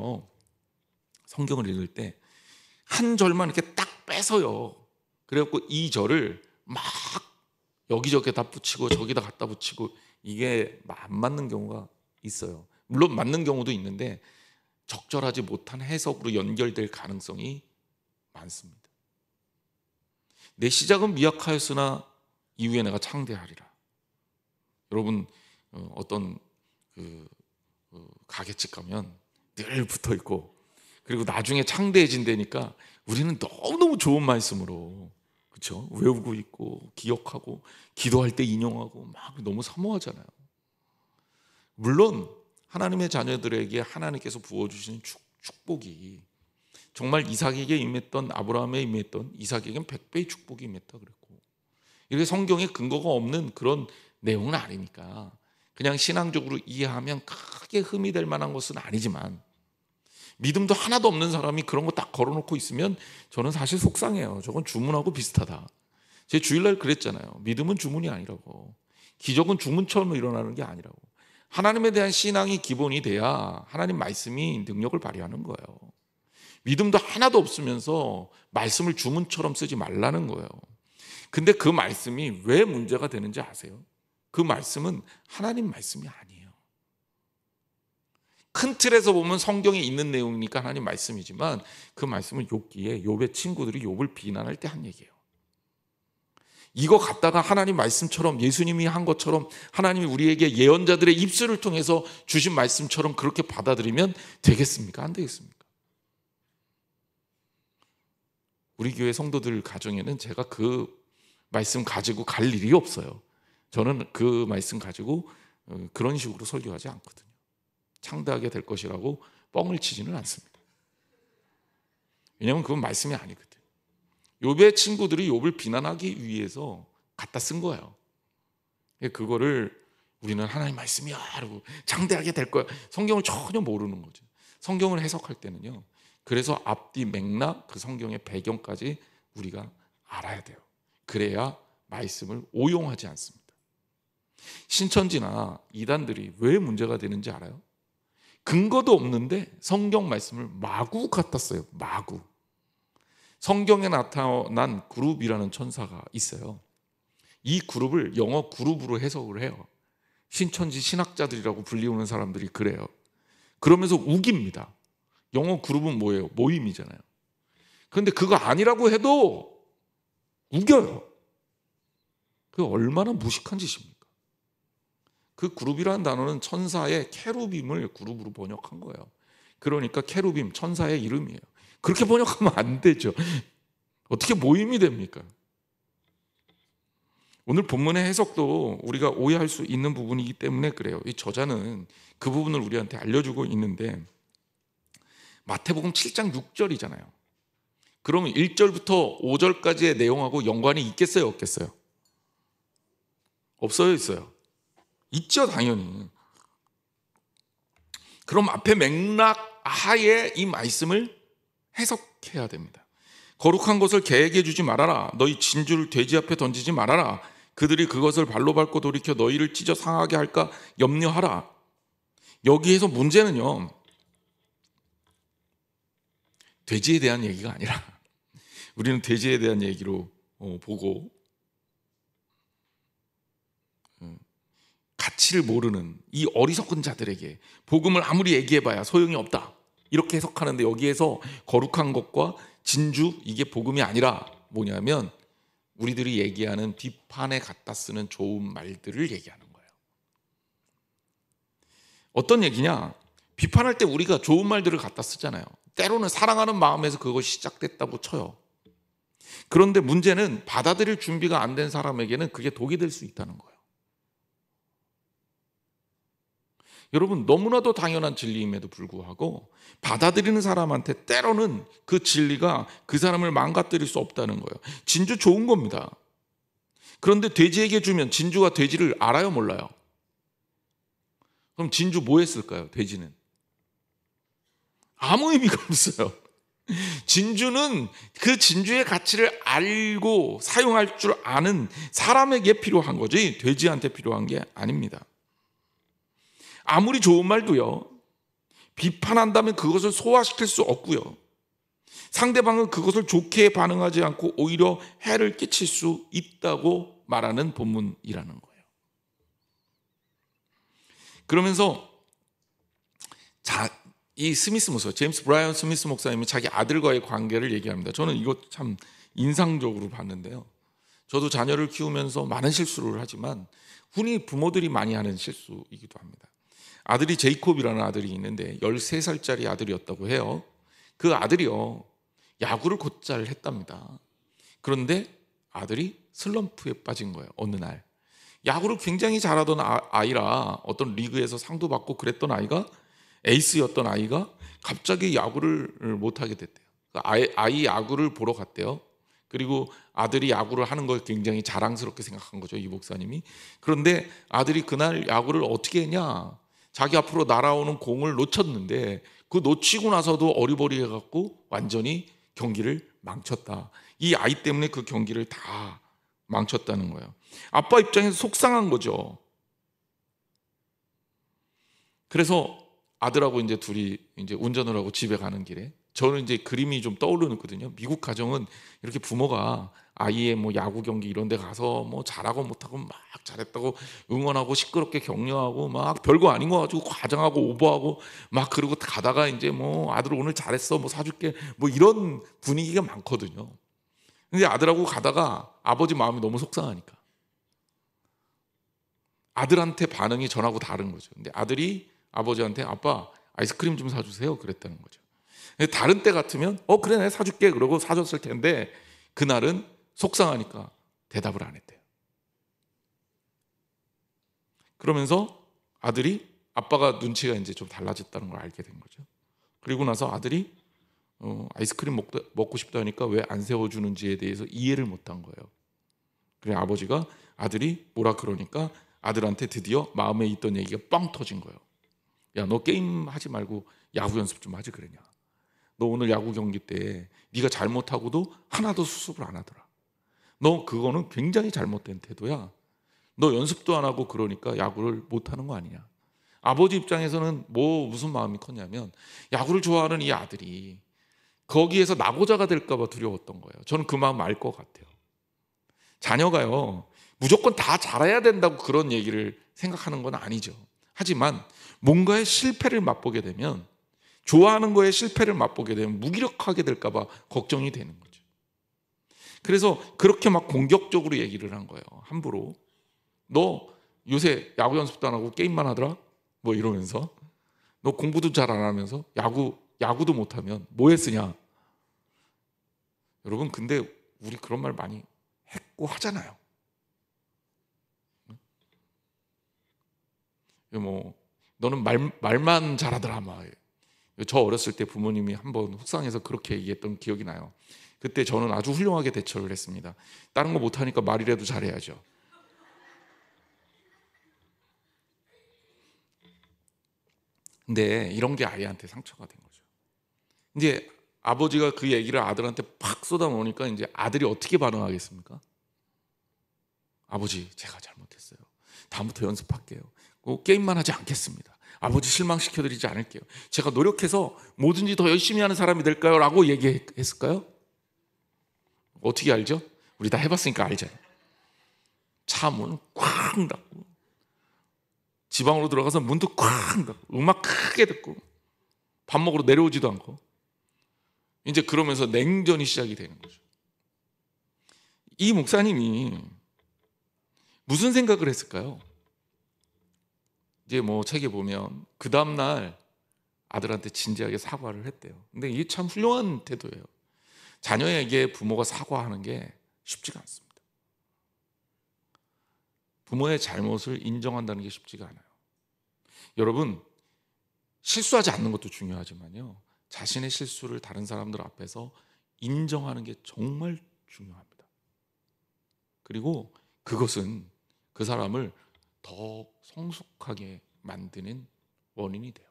읽을 때 한 절만 이렇게 딱 빼서요, 그래갖고 이 절을 막 여기저기 다 붙이고 저기다 갖다 붙이고, 이게 안 맞는 경우가 있어요. 물론 맞는 경우도 있는데 적절하지 못한 해석으로 연결될 가능성이 많습니다. 내 시작은 미약하였으나 이후에 내가 창대하리라. 여러분, 어떤 가게집 가면 늘 붙어 있고, 그리고 나중에 창대해진다니까 우리는 너무너무 좋은 말씀으로, 그렇죠? 외우고 있고 기억하고 기도할 때 인용하고 막 너무 사모하잖아요. 물론 하나님의 자녀들에게 하나님께서 부어주시는 축복이 정말 이삭에게 임했던, 아브라함에 임했던 이삭에게는 100배의 축복이 임했다 그랬고, 이렇게 성경에 근거가 없는 그런 내용은 아니니까 그냥 신앙적으로 이해하면 크게 흠이 될 만한 것은 아니지만, 믿음도 하나도 없는 사람이 그런 거 딱 걸어놓고 있으면 저는 사실 속상해요. 저건 주문하고 비슷하다. 제 주일날 그랬잖아요. 믿음은 주문이 아니라고, 기적은 주문처럼 일어나는 게 아니라고. 하나님에 대한 신앙이 기본이 돼야 하나님 말씀이 능력을 발휘하는 거예요. 믿음도 하나도 없으면서 말씀을 주문처럼 쓰지 말라는 거예요. 근데 그 말씀이 왜 문제가 되는지 아세요? 그 말씀은 하나님 말씀이 아니에요. 큰 틀에서 보면 성경에 있는 내용이니까 하나님 말씀이지만 그 말씀은 욥기에 욥의 친구들이 욥을 비난할 때 한 얘기예요. 이거 갖다가 하나님 말씀처럼 예수님이 한 것처럼 하나님이 우리에게 예언자들의 입술을 통해서 주신 말씀처럼 그렇게 받아들이면 되겠습니까? 안 되겠습니까? 우리 교회 성도들 가정에는 제가 그 말씀 가지고 갈 일이 없어요. 저는 그 말씀 가지고 그런 식으로 설교하지 않거든요. 창대하게 될 것이라고 뻥을 치지는 않습니다. 왜냐하면 그건 말씀이 아니거든. 욥의 친구들이 욥을 비난하기 위해서 갖다 쓴 거예요. 그거를 우리는 하나님 말씀이야 라고 창대하게 될 거야. 성경을 전혀 모르는 거죠. 성경을 해석할 때는요. 그래서 앞뒤 맥락, 그 성경의 배경까지 우리가 알아야 돼요. 그래야 말씀을 오용하지 않습니다. 신천지나 이단들이 왜 문제가 되는지 알아요? 근거도 없는데 성경 말씀을 마구 갖다 써요. 마구. 성경에 나타난 그룹이라는 천사가 있어요. 이 그룹을 영어 그룹으로 해석을 해요. 신천지 신학자들이라고 불리우는 사람들이 그래요. 그러면서 우깁니다. 영어 그룹은 뭐예요? 모임이잖아요. 그런데 그거 아니라고 해도 우겨요. 그게 얼마나 무식한 짓입니까? 그 그룹이라는 단어는 천사의 케루빔을 그룹으로 번역한 거예요. 그러니까 케루빔, 천사의 이름이에요. 그렇게 번역하면 안 되죠. 어떻게 모임이 됩니까? 오늘 본문의 해석도 우리가 오해할 수 있는 부분이기 때문에 그래요. 이 저자는 그 부분을 우리한테 알려주고 있는데 마태복음 7장 6절이잖아요. 그러면 1절부터 5절까지의 내용하고 연관이 있겠어요? 없겠어요? 없어요? 있어요? 있죠, 당연히. 그럼 앞에 맥락 하에 이 말씀을 해석해야 됩니다. 거룩한 것을 개에게 주지 말아라. 너희 진주를 돼지 앞에 던지지 말아라. 그들이 그것을 발로 밟고 돌이켜 너희를 찢어 상하게 할까 염려하라. 여기에서 문제는요, 돼지에 대한 얘기가 아니라 우리는 돼지에 대한 얘기로 보고 가치를 모르는 이 어리석은 자들에게 복음을 아무리 얘기해봐야 소용이 없다, 이렇게 해석하는데 여기에서 거룩한 것과 진주, 이게 복음이 아니라 뭐냐면 우리들이 얘기하는 비판에 갖다 쓰는 좋은 말들을 얘기하는 거예요. 어떤 얘기냐? 비판할 때 우리가 좋은 말들을 갖다 쓰잖아요. 때로는 사랑하는 마음에서 그것이 시작됐다고 쳐요. 그런데 문제는 받아들일 준비가 안 된 사람에게는 그게 독이 될 수 있다는 거예요. 여러분, 너무나도 당연한 진리임에도 불구하고 받아들이는 사람한테 때로는 그 진리가 그 사람을 망가뜨릴 수 없다는 거예요. 진주 좋은 겁니다. 그런데 돼지에게 주면 진주가 돼지를 알아요, 몰라요? 그럼 진주 뭐 했을까요? 돼지는 아무 의미가 없어요. 진주는 그 진주의 가치를 알고 사용할 줄 아는 사람에게 필요한 거지 돼지한테 필요한 게 아닙니다. 아무리 좋은 말도요, 비판한다면 그것을 소화시킬 수 없고요, 상대방은 그것을 좋게 반응하지 않고 오히려 해를 끼칠 수 있다고 말하는 본문이라는 거예요. 그러면서 이 스미스 목사, 제임스 브라이언 스미스 목사님이 자기 아들과의 관계를 얘기합니다. 저는 이거 참 인상적으로 봤는데요. 저도 자녀를 키우면서 많은 실수를 하지만 흔히 부모들이 많이 하는 실수이기도 합니다. 아들이 제이콥이라는 아들이 있는데 13살짜리 아들이었다고 해요. 그 아들이요, 야구를 곧잘 했답니다. 그런데 아들이 슬럼프에 빠진 거예요. 어느 날 야구를 굉장히 잘하던 아이라 어떤 리그에서 상도 받고 그랬던 아이가, 에이스였던 아이가 갑자기 야구를 못하게 됐대요. 아이 야구를 보러 갔대요. 그리고 아들이 야구를 하는 걸 굉장히 자랑스럽게 생각한 거죠, 이 목사님이. 그런데 아들이 그날 야구를 어떻게 했냐, 자기 앞으로 날아오는 공을 놓쳤는데 그 놓치고 나서도 어리버리해갖고 완전히 경기를 망쳤다. 이 아이 때문에 그 경기를 다 망쳤다는 거예요. 아빠 입장에서 속상한 거죠. 그래서 아들하고 이제 둘이 이제 운전을 하고 집에 가는 길에 저는 이제 그림이 좀 떠오르거든요. 미국 가정은 이렇게 부모가 아이의 뭐 야구 경기 이런 데 가서 뭐 잘하고 못하고 막 잘했다고 응원하고 시끄럽게 격려하고 막 별거 아닌 거 가지고 과장하고 오버하고 막 그러고 가다가 이제 뭐 아들 오늘 잘했어 뭐 사줄게 뭐 이런 분위기가 많거든요. 근데 아들하고 가다가 아버지 마음이 너무 속상하니까 아들한테 반응이 전하고 다른 거죠. 근데 아들이 아버지한테 아빠 아이스크림 좀 사주세요 그랬다는 거죠. 근데 다른 때 같으면 그래 내가 사줄게 그러고 사줬을 텐데 그날은 속상하니까 대답을 안 했대요. 그러면서 아들이 아빠가 눈치가 이제 좀 달라졌다는 걸 알게 된 거죠. 그리고 나서 아들이 아이스크림 먹고 싶다 하니까 왜 안 세워주는지에 대해서 이해를 못한 거예요. 그래 아버지가 아들이 뭐라 그러니까 아들한테 드디어 마음에 있던 얘기가 빵 터진 거예요. 야, 너 게임 하지 말고 야구 연습 좀 하지 그랬냐. 너 오늘 야구 경기 때 네가 잘못하고도 하나도 수습을 안 하더라. 너 그거는 굉장히 잘못된 태도야. 너 연습도 안 하고 그러니까 야구를 못하는 거 아니냐. 아버지 입장에서는 무슨 마음이 컸냐면 야구를 좋아하는 이 아들이 거기에서 낙오자가 될까 봐 두려웠던 거예요. 저는 그 마음 알 것 같아요. 자녀가요 무조건 다 잘해야 된다고 그런 얘기를 생각하는 건 아니죠. 하지만 뭔가의 실패를 맛보게 되면 좋아하는 거에 실패를 맛보게 되면 무기력하게 될까 봐 걱정이 되는 거죠. 그래서 그렇게 막 공격적으로 얘기를 한 거예요. 함부로. 너 요새 야구 연습도 안 하고 게임만 하더라? 뭐 이러면서 너 공부도 잘 안 하면서 야구도 못하면 뭐에 쓰냐? 여러분 근데 우리 그런 말 많이 했고 하잖아요. 뭐 너는 말만 잘하더라 막. 저 어렸을 때 부모님이 한번 속상해서 그렇게 얘기했던 기억이 나요. 그때 저는 아주 훌륭하게 대처를 했습니다. 다른 거 못하니까 말이라도 잘해야죠. 근데 이런 게 아이한테 상처가 된 거죠. 이제 아버지가 그 얘기를 아들한테 팍 쏟아놓으니까 이제 아들이 어떻게 반응하겠습니까? 아버지 제가 잘못했어요. 다음부터 연습할게요. 게임만 하지 않겠습니다. 아버지 실망시켜드리지 않을게요. 제가 노력해서 뭐든지 더 열심히 하는 사람이 될까요? 라고 얘기했을까요? 어떻게 알죠? 우리 다 해봤으니까 알잖아요. 차 문 쾅 닫고 지방으로 들어가서 문도 쾅 닫고 음악 크게 듣고 밥 먹으러 내려오지도 않고 이제 그러면서 냉전이 시작이 되는 거죠. 이 목사님이 무슨 생각을 했을까요? 이제 뭐 책에 보면 그 다음날 아들한테 진지하게 사과를 했대요. 근데 이게 참 훌륭한 태도예요. 자녀에게 부모가 사과하는 게 쉽지가 않습니다. 부모의 잘못을 인정한다는 게 쉽지가 않아요. 여러분 실수하지 않는 것도 중요하지만요. 자신의 실수를 다른 사람들 앞에서 인정하는 게 정말 중요합니다. 그리고 그것은 그 사람을 더 성숙하게 만드는 원인이 돼요.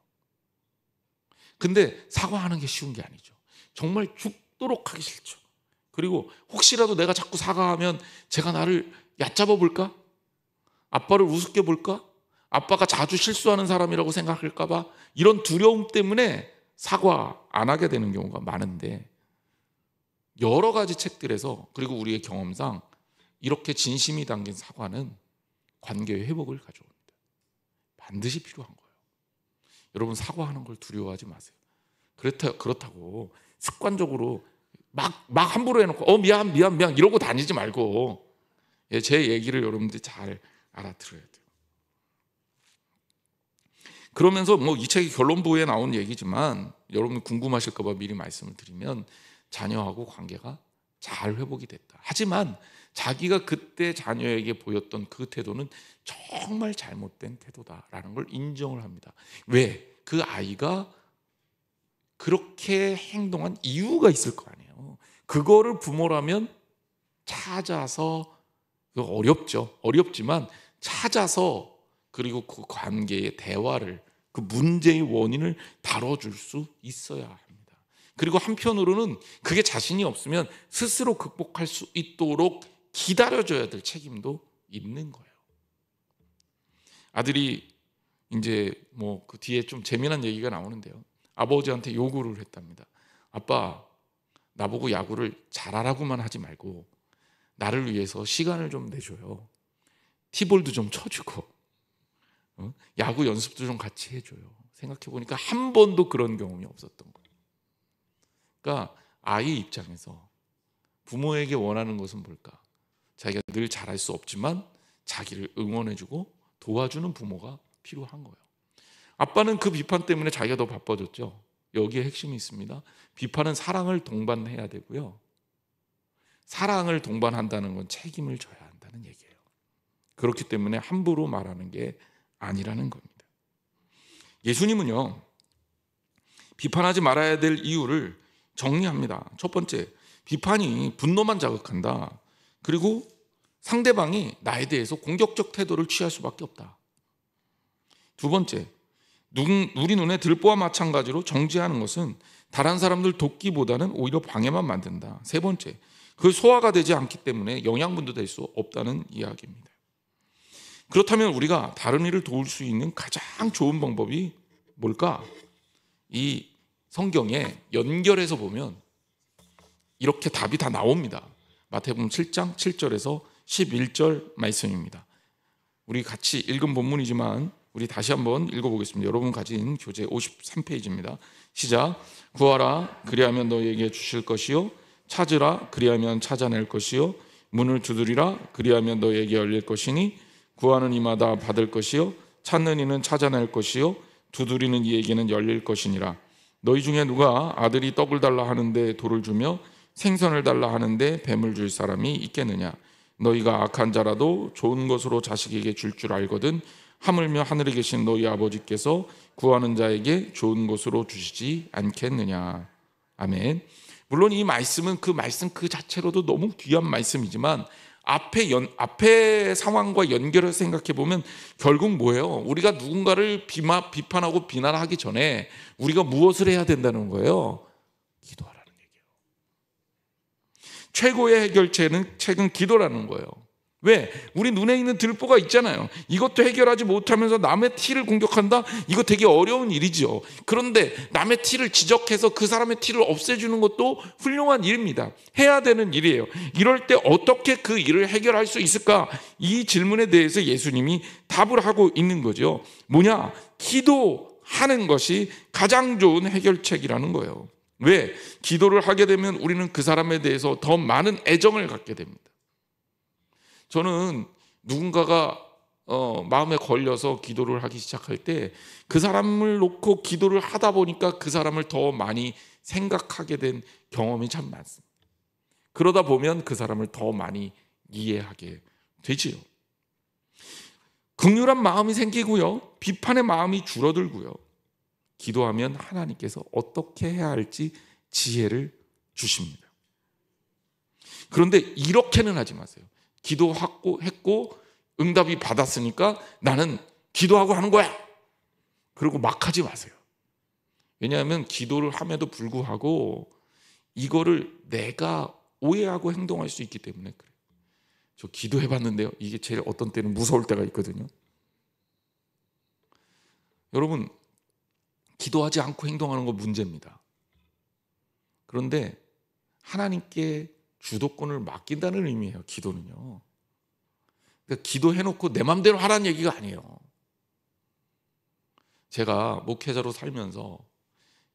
근데 사과하는 게 쉬운 게 아니죠. 정말 죽도록 하기 싫죠. 그리고 혹시라도 내가 자꾸 사과하면 제가 나를 얕잡아 볼까? 아빠를 우습게 볼까? 아빠가 자주 실수하는 사람이라고 생각할까 봐 이런 두려움 때문에 사과 안 하게 되는 경우가 많은데 여러 가지 책들에서 그리고 우리의 경험상 이렇게 진심이 담긴 사과는 관계의 회복을 가져옵니다. 반드시 필요한 거예요. 여러분 사과하는 걸 두려워하지 마세요. 그렇다고 습관적으로 막 함부로 해놓고 미안 이러고 다니지 말고 제 얘기를 여러분들이 잘 알아들어야 돼요. 그러면서 뭐 이 책의 결론부에 나온 얘기지만 여러분 궁금하실까 봐 미리 말씀을 드리면 자녀하고 관계가 잘 회복이 됐다. 하지만 자기가 그때 자녀에게 보였던 그 태도는 정말 잘못된 태도다라는 걸 인정을 합니다. 왜? 그 아이가 그렇게 행동한 이유가 있을 거 아니에요. 그거를 부모라면 찾아서 어렵지만 찾아서 그리고 그 관계의 대화를 그 문제의 원인을 다뤄줄 수 있어야 합니다. 그리고 한편으로는 그게 자신이 없으면 스스로 극복할 수 있도록 기다려줘야 될 책임도 있는 거예요. 아들이 이제 뭐 그 뒤에 좀 재미난 얘기가 나오는데요. 아버지한테 요구를 했답니다. 아빠, 나보고 야구를 잘하라고만 하지 말고 나를 위해서 시간을 좀 내줘요. 티볼도 좀 쳐주고 야구 연습도 좀 같이 해줘요. 생각해보니까 한 번도 그런 경험이 없었던 거예요. 그러니까 아이 입장에서 부모에게 원하는 것은 뭘까? 자기가 늘 잘할 수 없지만 자기를 응원해주고 도와주는 부모가 필요한 거예요. 아빠는 그 비판 때문에 자기가 더 바빠졌죠. 여기에 핵심이 있습니다. 비판은 사랑을 동반해야 되고요. 사랑을 동반한다는 건 책임을 져야 한다는 얘기예요. 그렇기 때문에 함부로 말하는 게 아니라는 겁니다. 예수님은요, 비판하지 말아야 될 이유를 정리합니다. 첫 번째, 비판이 분노만 자극한다. 그리고 상대방이 나에 대해서 공격적 태도를 취할 수밖에 없다. 두 번째, 우리 눈에 들보와 마찬가지로 정죄하는 것은 다른 사람들 돕기보다는 오히려 방해만 만든다. 세 번째, 그 소화가 되지 않기 때문에 영양분도 될 수 없다는 이야기입니다. 그렇다면 우리가 다른 이를 도울 수 있는 가장 좋은 방법이 뭘까? 이 성경에 연결해서 보면 이렇게 답이 다 나옵니다. 마태복음 7장 7절에서 11절 말씀입니다. 우리 같이 읽은 본문이지만 우리 다시 한번 읽어보겠습니다. 여러분 가진 교재 53페이지입니다. 시작. 구하라 그리하면 너희에게 주실 것이요 찾으라 그리하면 찾아낼 것이요 문을 두드리라 그리하면 너희에게 열릴 것이니 구하는 이마다 받을 것이요 찾는 이는 찾아낼 것이요 두드리는 이에게는 열릴 것이니라. 너희 중에 누가 아들이 떡을 달라 하는데 돌을 주며 생선을 달라 하는데 뱀을 줄 사람이 있겠느냐. 너희가 악한 자라도 좋은 것으로 자식에게 줄 줄 알거든 하물며 하늘에 계신 너희 아버지께서 구하는 자에게 좋은 것으로 주시지 않겠느냐. 아멘. 물론 이 말씀은 그 말씀 그 자체로도 너무 귀한 말씀이지만 앞에 상황과 연결해서 생각해 보면 결국 뭐예요? 우리가 누군가를 비판하고 비난하기 전에 우리가 무엇을 해야 된다는 거예요? 기도하라는 얘기예요. 최고의 책은 기도라는 거예요. 왜? 우리 눈에 있는 들보가 있잖아요. 이것도 해결하지 못하면서 남의 티를 공격한다? 이거 되게 어려운 일이죠. 그런데 남의 티를 지적해서 그 사람의 티를 없애주는 것도 훌륭한 일입니다. 해야 되는 일이에요. 이럴 때 어떻게 그 일을 해결할 수 있을까? 이 질문에 대해서 예수님이 답을 하고 있는 거죠. 뭐냐? 기도하는 것이 가장 좋은 해결책이라는 거예요. 왜? 기도를 하게 되면 우리는 그 사람에 대해서 더 많은 애정을 갖게 됩니다. 저는 누군가가 마음에 걸려서 기도를 하기 시작할 때 그 사람을 놓고 기도를 하다 보니까 그 사람을 더 많이 생각하게 된 경험이 참 많습니다. 그러다 보면 그 사람을 더 많이 이해하게 되지요. 긍휼한 마음이 생기고요. 비판의 마음이 줄어들고요. 기도하면 하나님께서 어떻게 해야 할지 지혜를 주십니다. 그런데 이렇게는 하지 마세요. 기도하고 했고 응답이 받았으니까 나는 기도하고 하는 거야. 그리고 막 하지 마세요. 왜냐하면 기도를 함에도 불구하고 이거를 내가 오해하고 행동할 수 있기 때문에 그래요. 저 기도해봤는데요. 이게 제일 어떤 때는 무서울 때가 있거든요. 여러분 기도하지 않고 행동하는 거 문제입니다. 그런데 하나님께 주도권을 맡긴다는 의미예요. 기도는요. 그러니까 기도해놓고 내 맘대로 하라는 얘기가 아니에요. 제가 목회자로 살면서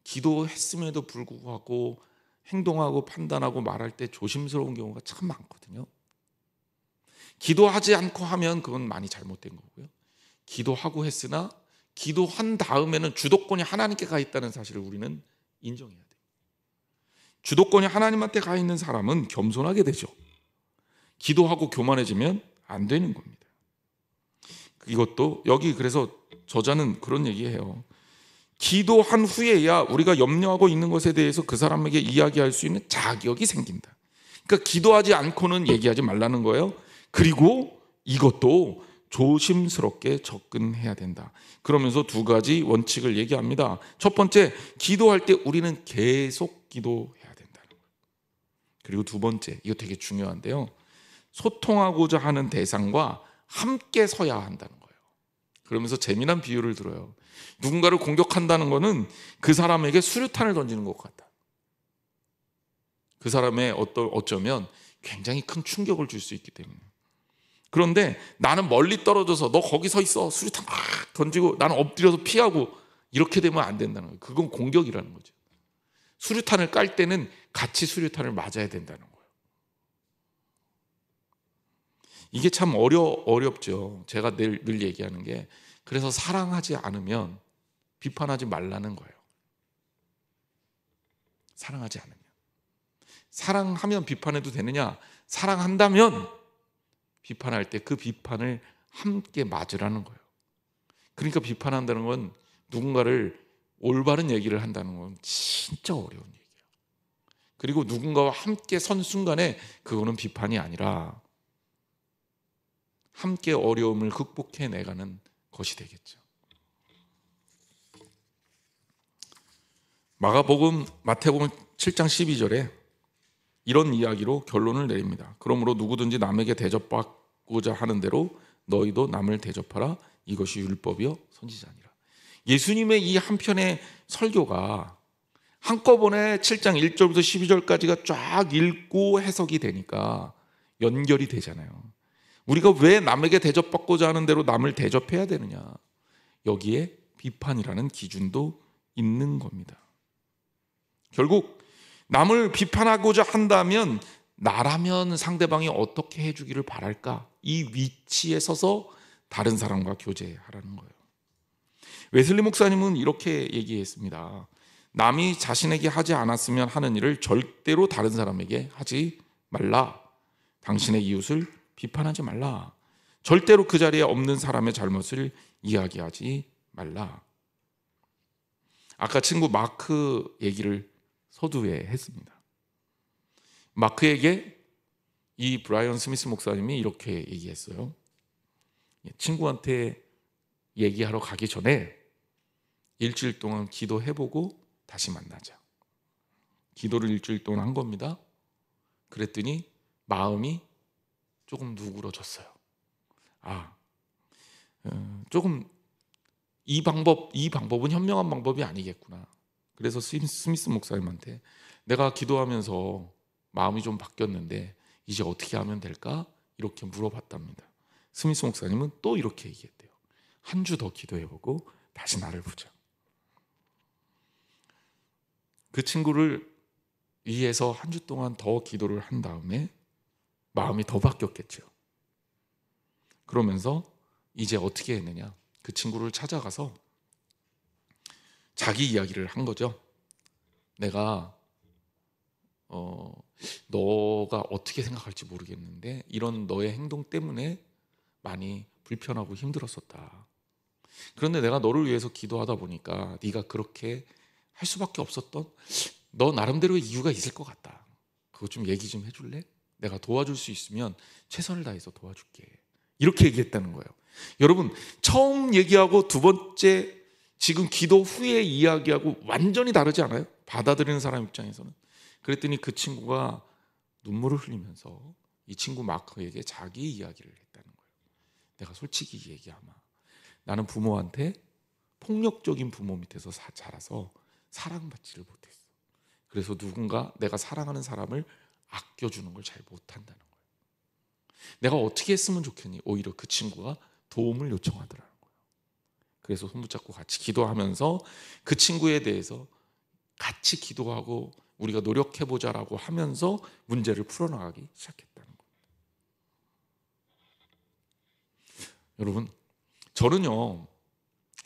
기도했음에도 불구하고 행동하고 판단하고 말할 때 조심스러운 경우가 참 많거든요. 기도하지 않고 하면 그건 많이 잘못된 거고요. 기도하고 했으나 기도한 다음에는 주도권이 하나님께 가 있다는 사실을 우리는 인정해야 돼요. 주도권이 하나님한테 가 있는 사람은 겸손하게 되죠. 기도하고 교만해지면 안 되는 겁니다. 이것도 여기 그래서 저자는 그런 얘기해요. 기도한 후에야 우리가 염려하고 있는 것에 대해서 그 사람에게 이야기할 수 있는 자격이 생긴다. 그러니까 기도하지 않고는 얘기하지 말라는 거예요. 그리고 이것도 조심스럽게 접근해야 된다. 그러면서 두 가지 원칙을 얘기합니다. 첫 번째, 기도할 때 우리는 계속 기도해야 된다는 거예요. 그리고 두 번째, 이거 되게 중요한데요. 소통하고자 하는 대상과 함께 서야 한다는 거예요. 그러면서 재미난 비유를 들어요. 누군가를 공격한다는 것은 그 사람에게 수류탄을 던지는 것 같다. 그 사람의 어쩌면 굉장히 큰 충격을 줄 수 있기 때문에. 그런데 나는 멀리 떨어져서 너 거기 서 있어, 수류탄 막 던지고 나는 엎드려서 피하고, 이렇게 되면 안 된다는 거예요. 그건 공격이라는 거죠. 수류탄을 깔 때는 같이 수류탄을 맞아야 된다는 거예요. 이게 참 어렵죠. 제가 늘 얘기하는 게, 그래서 사랑하지 않으면 비판하지 말라는 거예요. 사랑하지 않으면. 사랑하면 비판해도 되느냐? 사랑한다면 비판할 때 그 비판을 함께 맞으라는 거예요. 그러니까 비판한다는 건 누군가를 올바른 얘기를 한다는 건 진짜 어려운 얘기예요. 그리고 누군가와 함께 선 순간에 그거는 비판이 아니라 함께 어려움을 극복해 내가는 것이 되겠죠. 마태복음 7장 12절에 이런 이야기로 결론을 내립니다. 그러므로 누구든지 남에게 대접받고자 하는 대로 너희도 남을 대접하라. 이것이 율법이요 선지자니라. 예수님의 이 한편의 설교가 한꺼번에 7장 1절부터 12절까지가 쫙 읽고 해석이 되니까 연결이 되잖아요. 우리가 왜 남에게 대접받고자 하는 대로 남을 대접해야 되느냐? 여기에 비판이라는 기준도 있는 겁니다. 결국 남을 비판하고자 한다면 나라면 상대방이 어떻게 해주기를 바랄까? 이 위치에 서서 다른 사람과 교제하라는 거예요. 웨슬리 목사님은 이렇게 얘기했습니다. 남이 자신에게 하지 않았으면 하는 일을 절대로 다른 사람에게 하지 말라. 당신의 이웃을 비판하지 말라. 절대로 그 자리에 없는 사람의 잘못을 이야기하지 말라. 아까 친구 마크 얘기를 서두에 했습니다. 마크에게 이 브라이언 스미스 목사님이 이렇게 얘기했어요. 친구한테 얘기하러 가기 전에 일주일 동안 기도해보고 다시 만나자. 기도를 일주일 동안 한 겁니다. 그랬더니 마음이 조금 누그러졌어요. 조금 이 방법은 현명한 방법이 아니겠구나. 그래서 스미스 목사님한테 내가 기도하면서 마음이 좀 바뀌었는데 이제 어떻게 하면 될까? 이렇게 물어봤답니다. 스미스 목사님은 또 이렇게 얘기했대요. 한 주 더 기도해보고 다시 나를 보자. 그 친구를 위해서 한 주 동안 더 기도를 한 다음에 마음이 더 바뀌었겠죠. 그러면서 이제 어떻게 했느냐? 그 친구를 찾아가서 자기 이야기를 한 거죠. 내가 너가 어떻게 생각할지 모르겠는데 이런 너의 행동 때문에 많이 불편하고 힘들었었다. 그런데 내가 너를 위해서 기도하다 보니까 네가 그렇게 할 수밖에 없었던 너 나름대로의 이유가 있을 것 같다. 그거 좀 얘기 좀 해줄래? 내가 도와줄 수 있으면 최선을 다해서 도와줄게. 이렇게 얘기했다는 거예요. 여러분, 처음 얘기하고 두 번째 지금 기도 후에 이야기하고 완전히 다르지 않아요? 받아들이는 사람 입장에서는. 그랬더니 그 친구가 눈물을 흘리면서 이 친구 마크에게 자기 이야기를 했다는 거예요. 내가 솔직히 얘기하마, 나는 부모한테 폭력적인 부모 밑에서 자라서 사랑받지를 못했어. 그래서 누군가 내가 사랑하는 사람을 아껴주는 걸 잘 못한다는 거예요. 내가 어떻게 했으면 좋겠니? 오히려 그 친구가 도움을 요청하더라는 거예요. 그래서 손 붙잡고 같이 기도하면서 그 친구에 대해서 같이 기도하고 우리가 노력해보자라고 하면서 문제를 풀어나가기 시작했다는 거예요. 여러분, 저는요,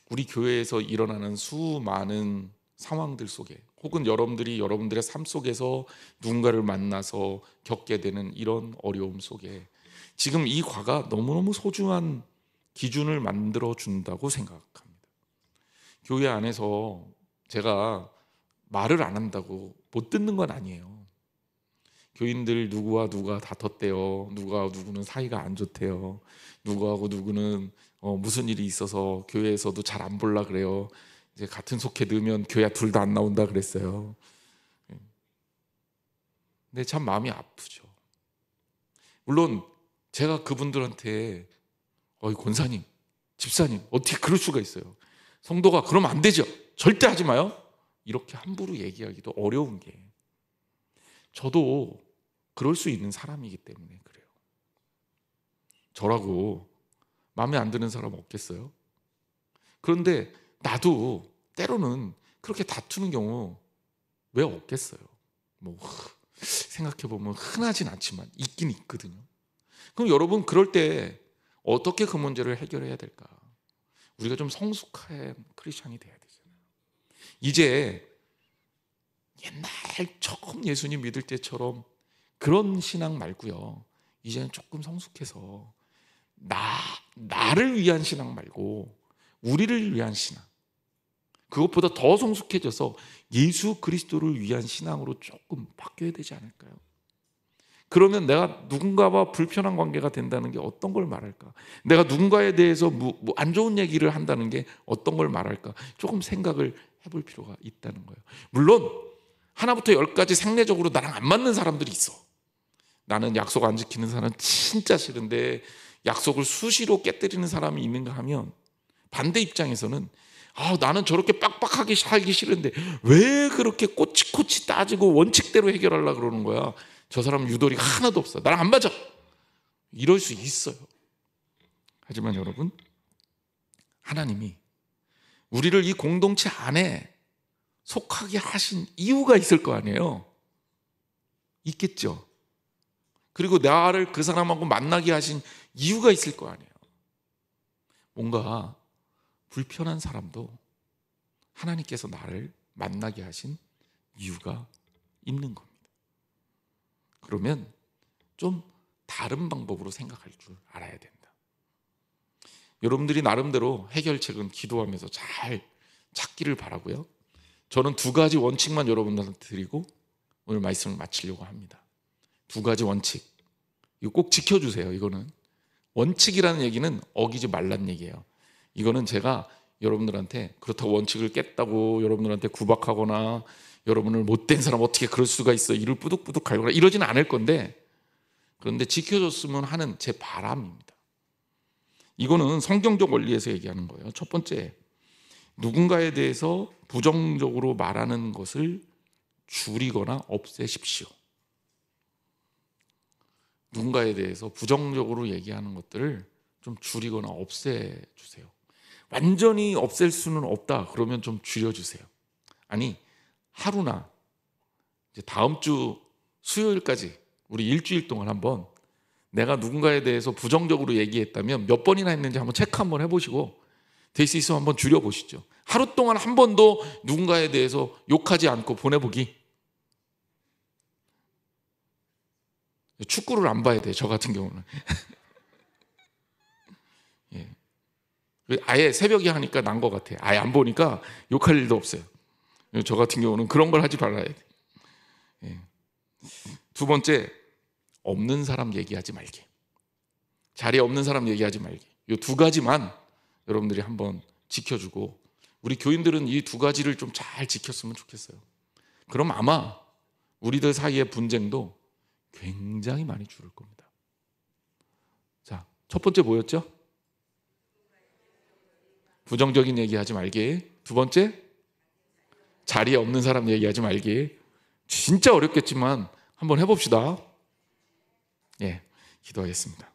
우리 교회에서 일어나는 수많은 상황들 속에 혹은 여러분들의 삶 속에서 누군가를 만나서 겪게 되는 이런 어려움 속에 지금 이 과가 너무너무 소중한 기준을 만들어 준다고 생각합니다. 교회 안에서 제가 말을 안 한다고 못 듣는 건 아니에요. 교인들 누구와 누가 다퉜대요. 누구와 누구는 사이가 안 좋대요. 누구하고 누구는 무슨 일이 있어서 교회에서도 잘 안 볼라 그래요. 이제 같은 속해 넣으면 교회 둘 다 안 나온다 그랬어요. 근데 참 마음이 아프죠. 물론 제가 그분들한테 권사님, 집사님 어떻게 그럴 수가 있어요. 성도가 그러면 안 되죠. 절대 하지 마요. 이렇게 함부로 얘기하기도 어려운 게 저도 그럴 수 있는 사람이기 때문에 그래요. 저라고 마음에 안 드는 사람 없겠어요? 그런데 나도 때로는 그렇게 다투는 경우 왜 없겠어요? 뭐 생각해보면 흔하진 않지만 있긴 있거든요. 그럼 여러분, 그럴 때 어떻게 그 문제를 해결해야 될까? 우리가 좀 성숙한 크리스찬이 돼야 되잖아요. 이제 옛날 처음 예수님 믿을 때처럼 그런 신앙 말고요, 이제는 조금 성숙해서 나를 위한 신앙 말고 우리를 위한 신앙, 그것보다 더 성숙해져서 예수 그리스도를 위한 신앙으로 조금 바뀌어야 되지 않을까요? 그러면 내가 누군가와 불편한 관계가 된다는 게 어떤 걸 말할까? 내가 누군가에 대해서 안 좋은 얘기를 한다는 게 어떤 걸 말할까? 조금 생각을 해볼 필요가 있다는 거예요. 물론 하나부터 열까지 상례적으로 나랑 안 맞는 사람들이 있어. 나는 약속 안 지키는 사람 진짜 싫은데 약속을 수시로 깨뜨리는 사람이 있는가 하면, 반대 입장에서는 나는 저렇게 빡빡하게 살기 싫은데 왜 그렇게 꼬치꼬치 따지고 원칙대로 해결하려고 그러는 거야. 저 사람은 유도리가 하나도 없어. 나랑 안 맞아. 이럴 수 있어요. 하지만 여러분, 하나님이 우리를 이 공동체 안에 속하게 하신 이유가 있을 거 아니에요. 있겠죠. 그리고 나를 그 사람하고 만나게 하신 이유가 있을 거 아니에요. 뭔가 불편한 사람도 하나님께서 나를 만나게 하신 이유가 있는 겁니다. 그러면 좀 다른 방법으로 생각할 줄 알아야 된다. 여러분들이 나름대로 해결책은 기도하면서 잘 찾기를 바라고요. 저는 2가지 원칙만 여러분들한테 드리고 오늘 말씀을 마치려고 합니다. 2가지 원칙, 이거 꼭 지켜주세요. 이거는 원칙이라는 얘기는 어기지 말란 얘기예요. 이거는 제가 여러분들한테 그렇다고 원칙을 깼다고 여러분들한테 구박하거나 여러분을 못된 사람 어떻게 그럴 수가 있어, 이를 뿌득뿌득 갈거나 이러지는 않을 건데, 그런데 지켜줬으면 하는 제 바람입니다. 이거는 성경적 원리에서 얘기하는 거예요. 첫 번째, 누군가에 대해서 부정적으로 말하는 것을 줄이거나 없애십시오. 누군가에 대해서 부정적으로 얘기하는 것들을 좀 줄이거나 없애주세요. 완전히 없앨 수는 없다 그러면 좀 줄여주세요. 아니, 하루나 이제 다음 주 수요일까지 우리 일주일 동안 한번 내가 누군가에 대해서 부정적으로 얘기했다면 몇 번이나 했는지 한번 체크 한번 해보시고 될 수 있으면 한번 줄여보시죠. 하루 동안 한 번도 누군가에 대해서 욕하지 않고 보내보기. 축구를 안 봐야 돼요, 저 같은 경우는. 예. 아예 새벽에 하니까 난 것 같아요. 아예 안 보니까 욕할 일도 없어요. 저 같은 경우는 그런 걸 하지 말아야 돼. 예. 2번째, 없는 사람 얘기하지 말기. 자리에 없는 사람 얘기하지 말기. 이 2가지만 여러분들이 한번 지켜주고, 우리 교인들은 이 2가지를 좀 잘 지켰으면 좋겠어요. 그럼 아마 우리들 사이의 분쟁도 굉장히 많이 줄을 겁니다. 자, 첫 번째 뭐였죠? 부정적인 얘기하지 말기. 2번째, 자리에 없는 사람 얘기하지 말기. 진짜 어렵겠지만 한번 해봅시다. 예, 기도하겠습니다.